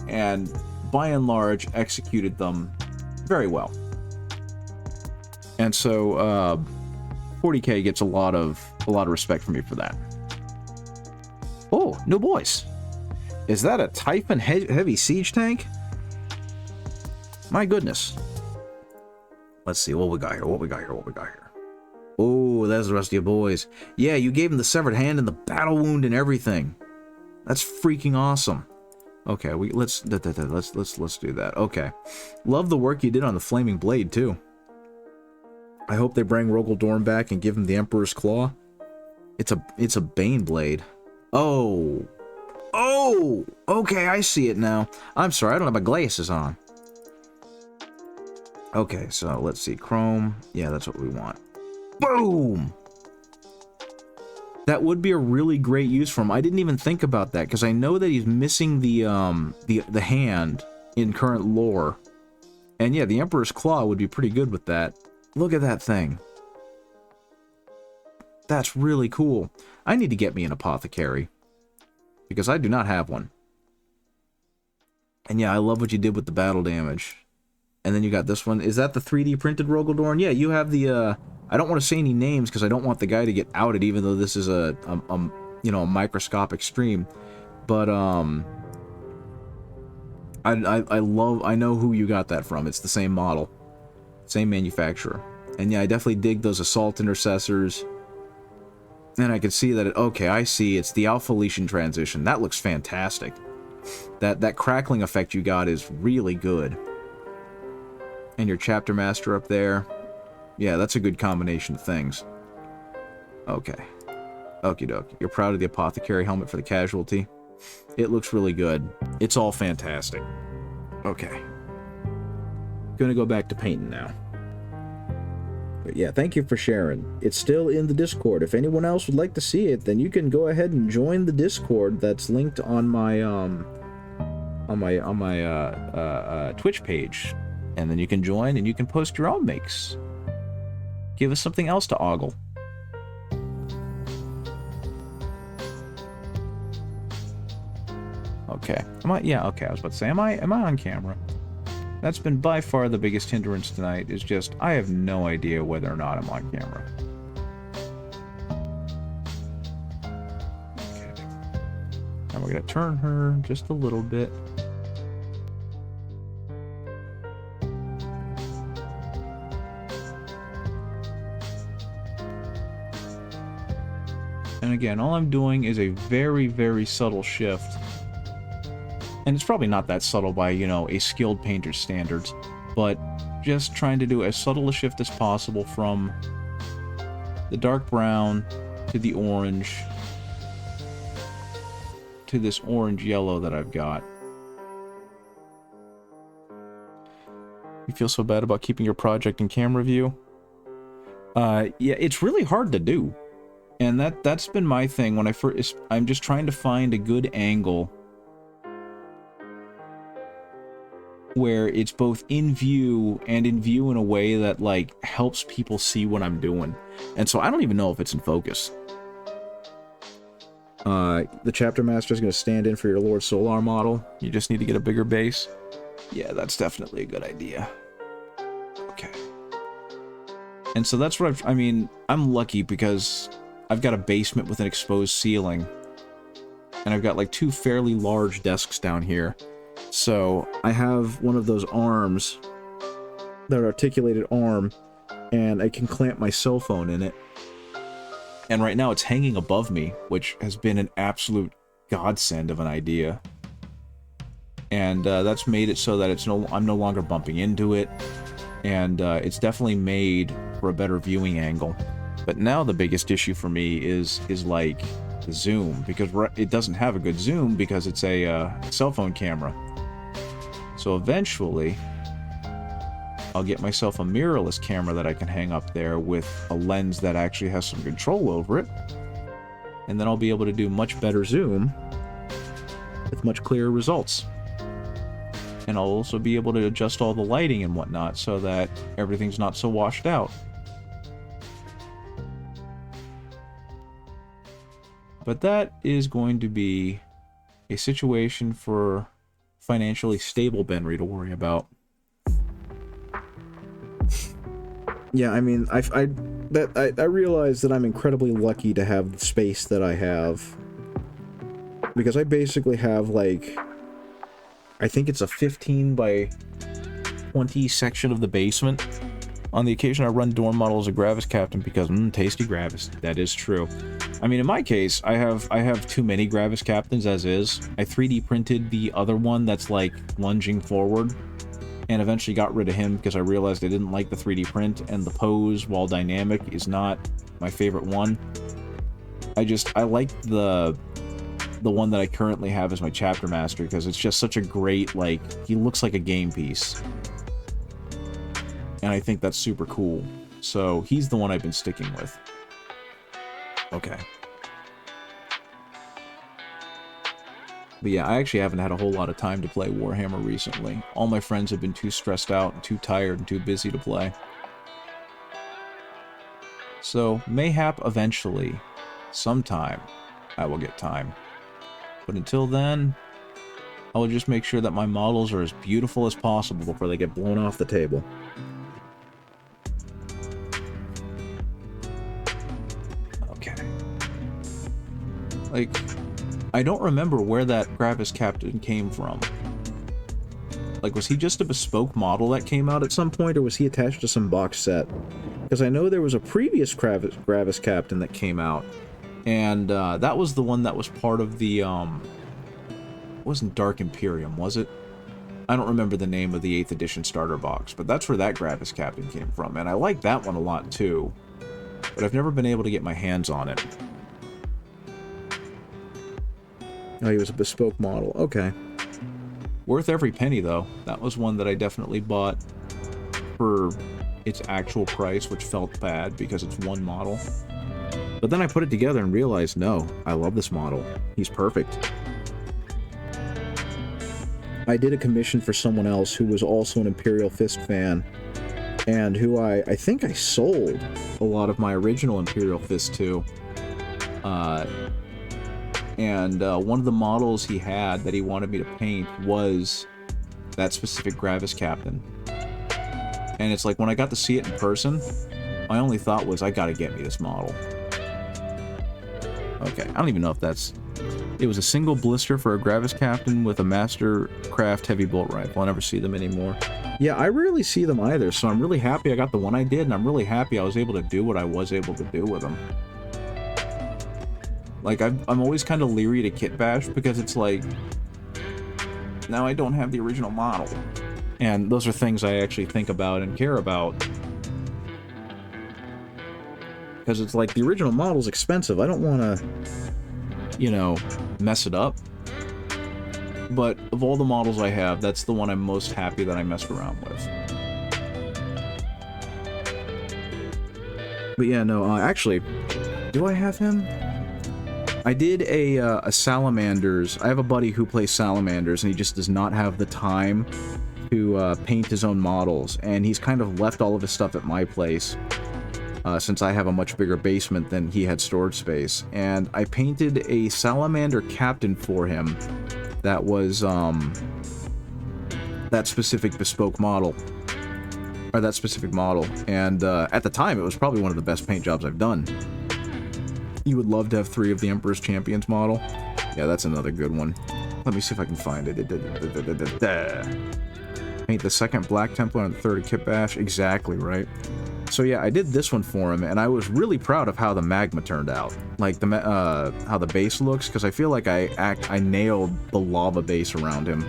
and by and large executed them very well. And so 40k gets a lot of respect from me for that. Oh, new boys. Is that a Typhon heavy siege tank? My goodness. Let's see what we got here. Oh, there's the rest of your boys. Yeah, you gave him the severed hand and the battle wound and everything. That's freaking awesome. Okay, let's do that. Okay. Love the work you did on the flaming blade too. I hope they bring Rogel Dorn back and give him the Emperor's Claw. It's a Bane blade. Oh, okay, I see it now. I'm sorry, I don't have my glasses on. Okay, so let's see, chrome. Yeah, that's what we want. Boom! That would be a really great use for him. I didn't even think about that, because I know that he's missing the hand in current lore. And yeah, the Emperor's Claw would be pretty good with that. Look at that thing. That's really cool. I need to get me an apothecary, because I do not have one. And yeah, I love what you did with the battle damage. And then you got this one. Is that the 3D printed Rogel Dorn? Yeah, you have the, I don't want to say any names because I don't want the guy to get outed, even though this is a you know, a microscopic stream. But, I know who you got that from. It's the same model. Same manufacturer. And yeah, I definitely dig those assault intercessors. And I can see that, okay, I see, it's the Alpha Legion transition. That looks fantastic. That crackling effect you got is really good. And your chapter master up there. Yeah, that's a good combination of things. Okay. Okie doke. You're proud of the apothecary helmet for the casualty? It looks really good. It's all fantastic. Okay. Gonna go back to painting now. But yeah, thank you for sharing. It's still in the Discord. If anyone else would like to see it, then you can go ahead and join the Discord that's linked on my Twitch page. And then you can join and you can post your own makes. Give us something else to ogle. Okay. Yeah, okay, I was about to say, am I on camera? That's been by far the biggest hindrance tonight, is just, I have no idea whether or not I'm on camera. Okay. Now we're gonna turn her just a little bit. And again, all I'm doing is a very, very subtle shift. And it's probably not that subtle by, you know, a skilled painter's standards, but just trying to do as subtle a shift as possible from the dark brown to the orange to this orange yellow that I've got. You feel so bad about keeping your project in camera view? Yeah, it's really hard to do. And that's been my thing when I'm just trying to find a good angle where it's both in view and in view in a way that like helps people see what I'm doing. And so I don't even know if it's in focus. The chapter master is going to stand in for your Lord Solar model. You just need to get a bigger base. Yeah, that's definitely a good idea. Okay. And so that's what I mean, I'm lucky because I've got a basement with an exposed ceiling. And I've got like 2 fairly large desks down here. So I have one of those arms, that articulated arm, and I can clamp my cell phone in it. And right now it's hanging above me, which has been an absolute godsend of an idea. And that's made it so that I'm no longer bumping into it. And it's definitely made for a better viewing angle. But now the biggest issue for me is like the zoom, because it doesn't have a good zoom because it's a cell phone camera. So eventually, I'll get myself a mirrorless camera that I can hang up there with a lens that actually has some control over it. And then I'll be able to do much better zoom with much clearer results. And I'll also be able to adjust all the lighting and whatnot so that everything's not so washed out. But that is going to be a situation for financially stable Benry to worry about. Yeah, I mean, I realize that I'm incredibly lucky to have the space that I have. Because I basically have, like, I think it's a 15 by 20 section of the basement. On the occasion, I run dorm models of Gravis Captain because, tasty Gravis. That is true. I mean, in my case, I have too many Gravis Captains as is. I 3D printed the other one that's, like, lunging forward, and eventually got rid of him because I realized I didn't like the 3D print, and the pose, while dynamic, is not my favorite one. I like the one that I currently have as my chapter master because it's just such a great, like, he looks like a game piece. And I think that's super cool. So he's the one I've been sticking with. Okay. But yeah, I actually haven't had a whole lot of time to play Warhammer recently. All my friends have been too stressed out and too tired and too busy to play. So, mayhap eventually, sometime, I will get time. But until then, I will just make sure that my models are as beautiful as possible before they get blown off the table. Okay. Like, I don't remember where that Gravis Captain came from. Like, was he just a bespoke model that came out at some point, or was he attached to some box set? Because I know there was a previous Gravis Captain that came out, and that was the one that was part of the, it wasn't Dark Imperium, was it? I don't remember the name of the 8th edition starter box, but that's where that Gravis Captain came from, and I like that one a lot too, but I've never been able to get my hands on it. Oh, he was a bespoke model. Okay. Worth every penny, though. That was one that I definitely bought for its actual price, which felt bad because it's one model. But then I put it together and realized, no, I love this model. He's perfect. I did a commission for someone else who was also an Imperial Fist fan, and who I think I sold a lot of my original Imperial Fist to. And one of the models he had that he wanted me to paint was that specific Gravis Captain. And it's like, when I got to see it in person, my only thought was, I gotta get me this model. Okay, I don't even know if that's... It was a single blister for a Gravis Captain with a Mastercraft heavy bolt rifle. I never see them anymore. Yeah, I rarely see them either, so I'm really happy I got the one I did, and I'm really happy I was able to do what I was able to do with them. Like, I'm always kind of leery to kit bash, because it's like, now I don't have the original model. And those are things I actually think about and care about. Because it's like, the original model's expensive. I don't want to, you know, mess it up. But of all the models I have, that's the one I'm most happy that I messed around with. But yeah, no, actually, do I have him? I did a Salamanders. I have a buddy who plays Salamanders, and he just does not have the time to paint his own models. And he's kind of left all of his stuff at my place, since I have a much bigger basement than he had storage space. And I painted a Salamander Captain for him that was that specific bespoke model. Or that specific model. And at the time, it was probably one of the best paint jobs I've done. You would love to have 3 of the Emperor's Champions model. Yeah, that's another good one. Let me see if I can find it. Paint the 2nd Black Templar and the 3rd Kit Bash. Exactly right. So yeah, I did this one for him, and I was really proud of how the magma turned out. Like, the how the base looks, because I feel like I nailed the lava base around him.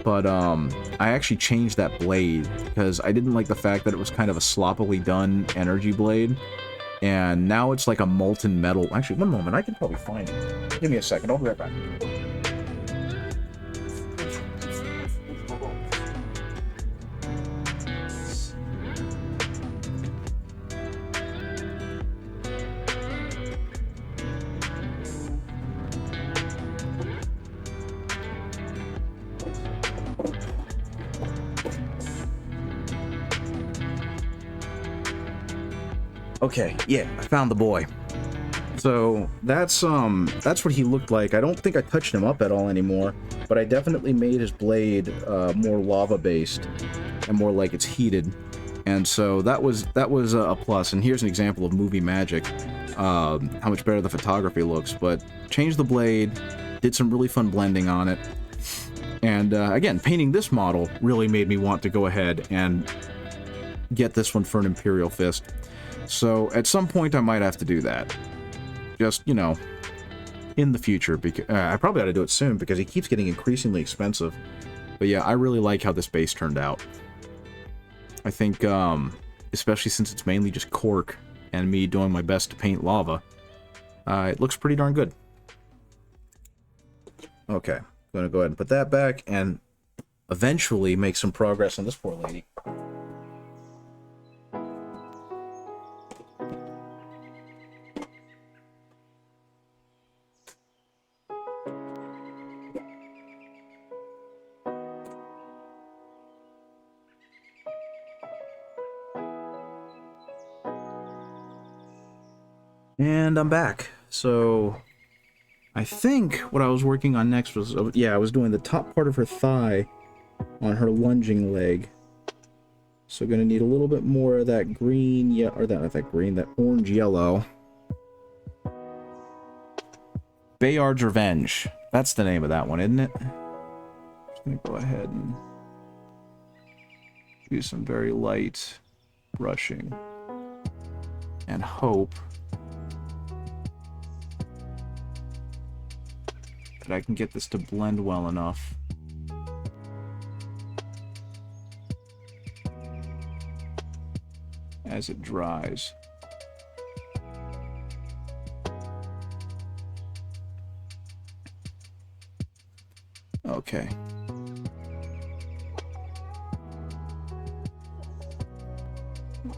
But, I actually changed that blade, because I didn't like the fact that it was kind of a sloppily done energy blade. And now it's like a molten metal. Actually, one moment, I can probably find it. Give me a second, I'll be right back. Okay, yeah, I found the boy. So that's what he looked like. I don't think I touched him up at all anymore, but I definitely made his blade more lava based and more like it's heated. And so that was a plus. And here's an example of movie magic, how much better the photography looks. But changed the blade, did some really fun blending on it, and again, painting this model really made me want to go ahead and get this one for an Imperial Fist. So at some point I might have to do that. Just, you know, in the future, because I probably ought to do it soon because he keeps getting increasingly expensive. But yeah, I really like how this base turned out. I think, especially since it's mainly just cork and me doing my best to paint lava, it looks pretty darn good. Okay, I'm gonna go ahead and put that back and eventually make some progress on this poor lady. And I'm back. So I think what I was working on next was, yeah, I was doing the top part of her thigh on her lunging leg. So gonna need a little bit more of that green, yeah, or that, not that green, that orange yellow. Bayard's Revenge. That's the name of that one, isn't it? Just gonna go ahead and do some very light brushing and hope that I can get this to blend well enough. As it dries. Okay.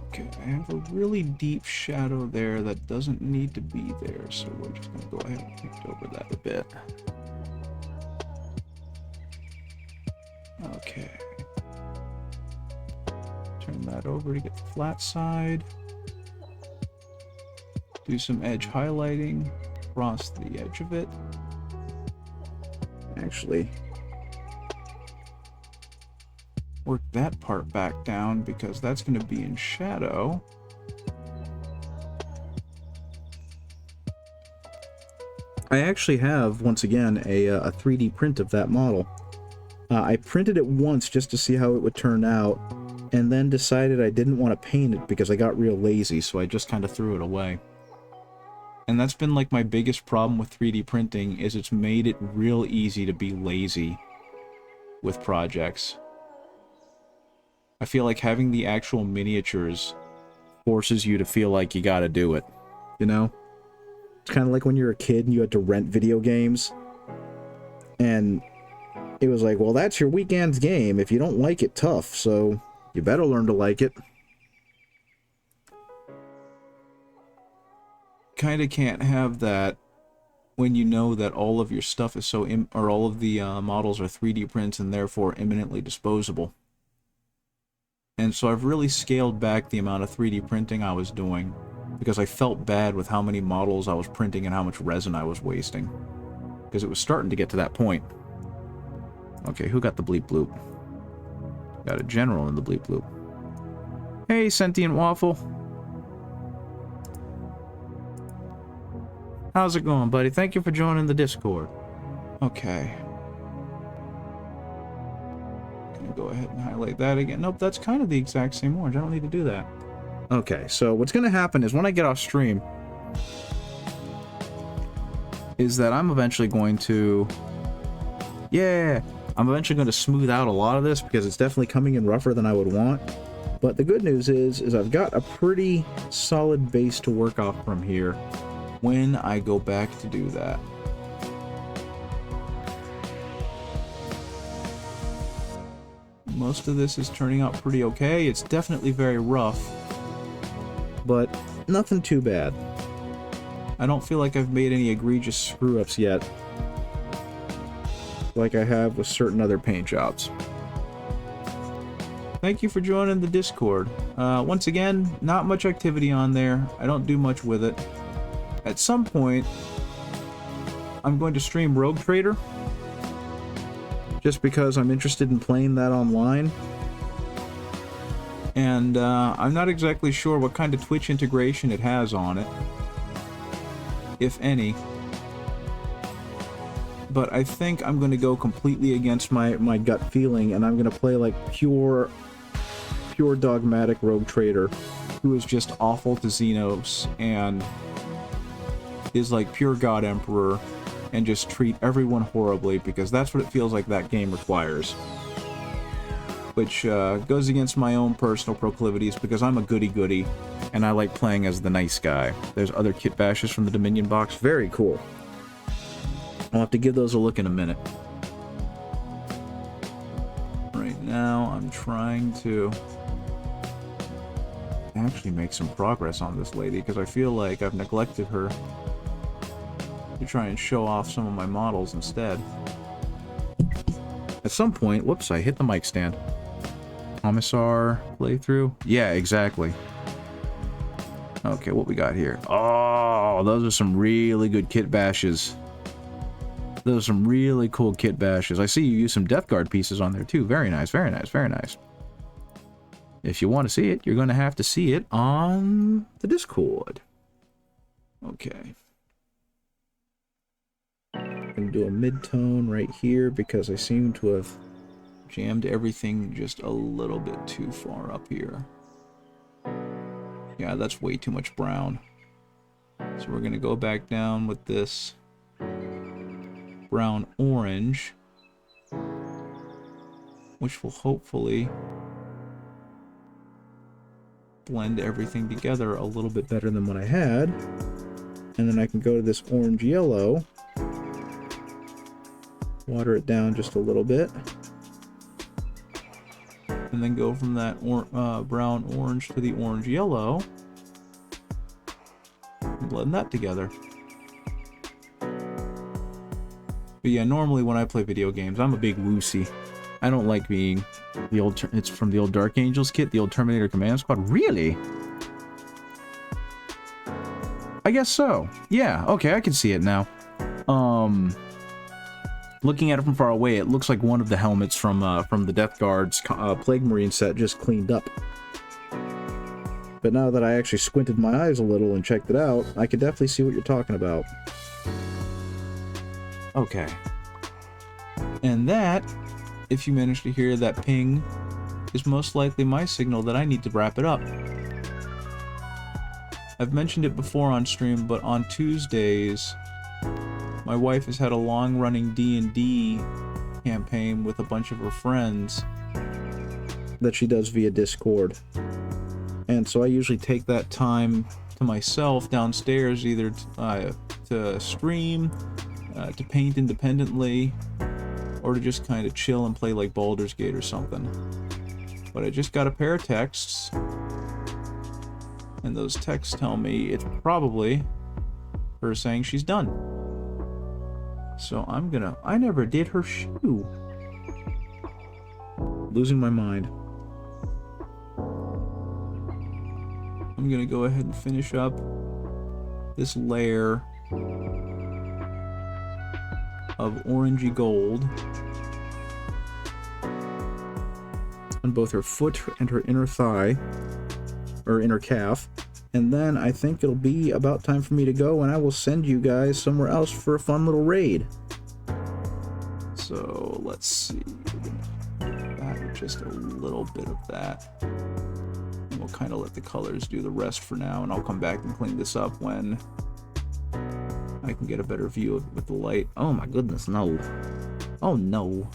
Okay, I have a really deep shadow there that doesn't need to be there, so we're just gonna go ahead and paint over that a bit. Okay. Turn that over to get the flat side. Do some edge highlighting across the edge of it. Actually, work that part back down because that's going to be in shadow. I actually have, once again, a 3D print of that model. I printed it once just to see how it would turn out, and then decided I didn't want to paint it because I got real lazy, so I just kind of threw it away. And that's been like my biggest problem with 3D printing, is it's made it real easy to be lazy with projects. I feel like having the actual miniatures forces you to feel like you gotta do it. You know? It's kind of like when you're a kid and you had to rent video games. And it was like, well, that's your weekend's game. If you don't like it, tough. So you better learn to like it. Kind of can't have that when you know that all of your stuff is or all of the models are 3D prints and therefore imminently disposable. And so I've really scaled back the amount of 3D printing I was doing because I felt bad with how many models I was printing and how much resin I was wasting. Because it was starting to get to that point. Okay, who got the bleep bloop? Got a general in the bleep bloop. Hey, Sentient Waffle. How's it going, buddy? Thank you for joining the Discord. Okay. Gonna go ahead and highlight that again. Nope, that's kind of the exact same orange. I don't need to do that. Okay, so what's gonna happen is when I get off stream, is that I'm eventually going to... Yeah! I'm eventually going to smooth out a lot of this because it's definitely coming in rougher than I would want. But the good news is I've got a pretty solid base to work off from here when I go back to do that. Most of this is turning out pretty okay. It's definitely very rough, but nothing too bad. I don't feel like I've made any egregious screw-ups yet, like I have with certain other paint jobs. Thank you for joining the Discord. Once again, not much activity on there. I don't do much with it. At some point, I'm going to stream Rogue Trader, just because I'm interested in playing that online. And I'm not exactly sure what kind of Twitch integration it has on it, if any. But I think I'm going to go completely against my gut feeling, and I'm going to play like pure dogmatic Rogue Trader, who is just awful to Xenos, and is like pure God Emperor, and just treat everyone horribly, because that's what it feels like that game requires. Which goes against my own personal proclivities, because I'm a goody-goody, and I like playing as the nice guy. There's other kit bashes from the Dominion box. Very cool. I'll have to give those a look in a minute. Right now, I'm trying to actually make some progress on this lady, because I feel like I've neglected her to try and show off some of my models instead. At some point, whoops, I hit the mic stand. Commissar playthrough? Yeah, exactly. Okay, what we got here? Oh, those are some really good kit bashes. Those are some really cool kit bashes. I see you use some Death Guard pieces on there too. Very nice, very nice, very nice. If you want to see it, you're going to have to see it on the Discord. Okay. I'm going to do a mid-tone right here because I seem to have jammed everything just a little bit too far up here. Yeah, that's way too much brown. So we're going to go back down with this brown orange, which will hopefully blend everything together a little bit better than what I had. And then I can go to this orange yellow, water it down just a little bit, and then go from that brown orange to the orange yellow and blend that together. But yeah, normally when I play video games, I'm a big woosie. I don't like being the old... It's from the old Dark Angels kit, the old Terminator Command Squad. Really? I guess so. Yeah, okay, I can see it now. Looking at it from far away, it looks like one of the helmets from the Death Guard's Plague Marine set just cleaned up. But now that I actually squinted my eyes a little and checked it out, I can definitely see what you're talking about. Okay. And that, if you manage to hear that ping, is most likely my signal that I need to wrap it up. I've mentioned it before on stream, but on Tuesdays, my wife has had a long-running D&D campaign with a bunch of her friends that she does via Discord. And so I usually take that time to myself downstairs, either to stream, to paint independently, or to just kind of chill and play like Baldur's Gate or something. But I just got a pair of texts, and those texts tell me it's probably her saying she's done. So I never did her shoe. Losing my mind. I'm gonna go ahead and finish up this layer of orangey gold on both her foot and her inner thigh, or inner calf, and then I think it'll be about time for me to go, and I will send you guys somewhere else for a fun little raid. So let's see, that with just a little bit of that, and we'll kind of let the colors do the rest for now, and I'll come back and clean this up when I can get a better view of it with the light. Oh my goodness, no. Oh no.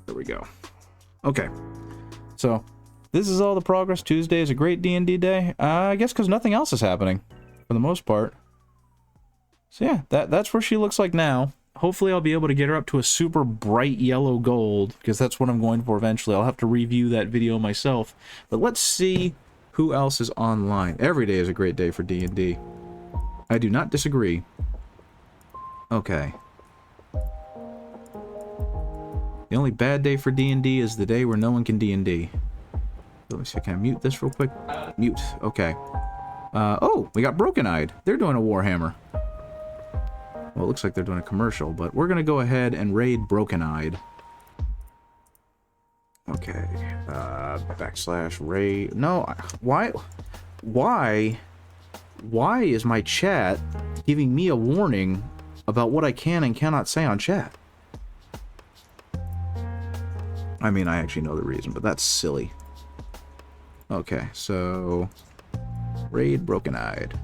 There we go. Okay. So, this is all the progress. Tuesday is a great D&D day. I guess because nothing else is happening, for the most part. So yeah, that's where she looks like now. Hopefully I'll be able to get her up to a super bright yellow gold, because that's what I'm going for eventually. I'll have to review that video myself. But let's see who else is online. Every day is a great day for D&D. I do not disagree. Okay. The only bad day for D&D is the day where no one can D&D. Let me see, can I mute this real quick? Mute, okay. Oh, we got Broken Eyed. They're doing a Warhammer. Well, it looks like they're doing a commercial, but we're gonna go ahead and raid Broken Eyed. Okay, / raid. No, why is my chat giving me a warning about what I can and cannot say on chat? I mean, I actually know the reason, but that's silly. Okay, so raid Broken Eyed.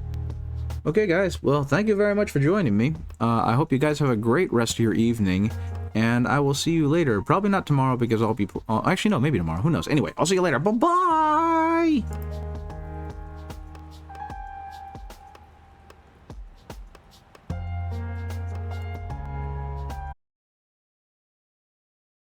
Okay, guys, well, thank you very much for joining me. I hope you guys have a great rest of your evening, and I will see you later. Probably not tomorrow, because I'll be... actually, no, maybe tomorrow. Who knows? Anyway, I'll see you later. Bye-bye!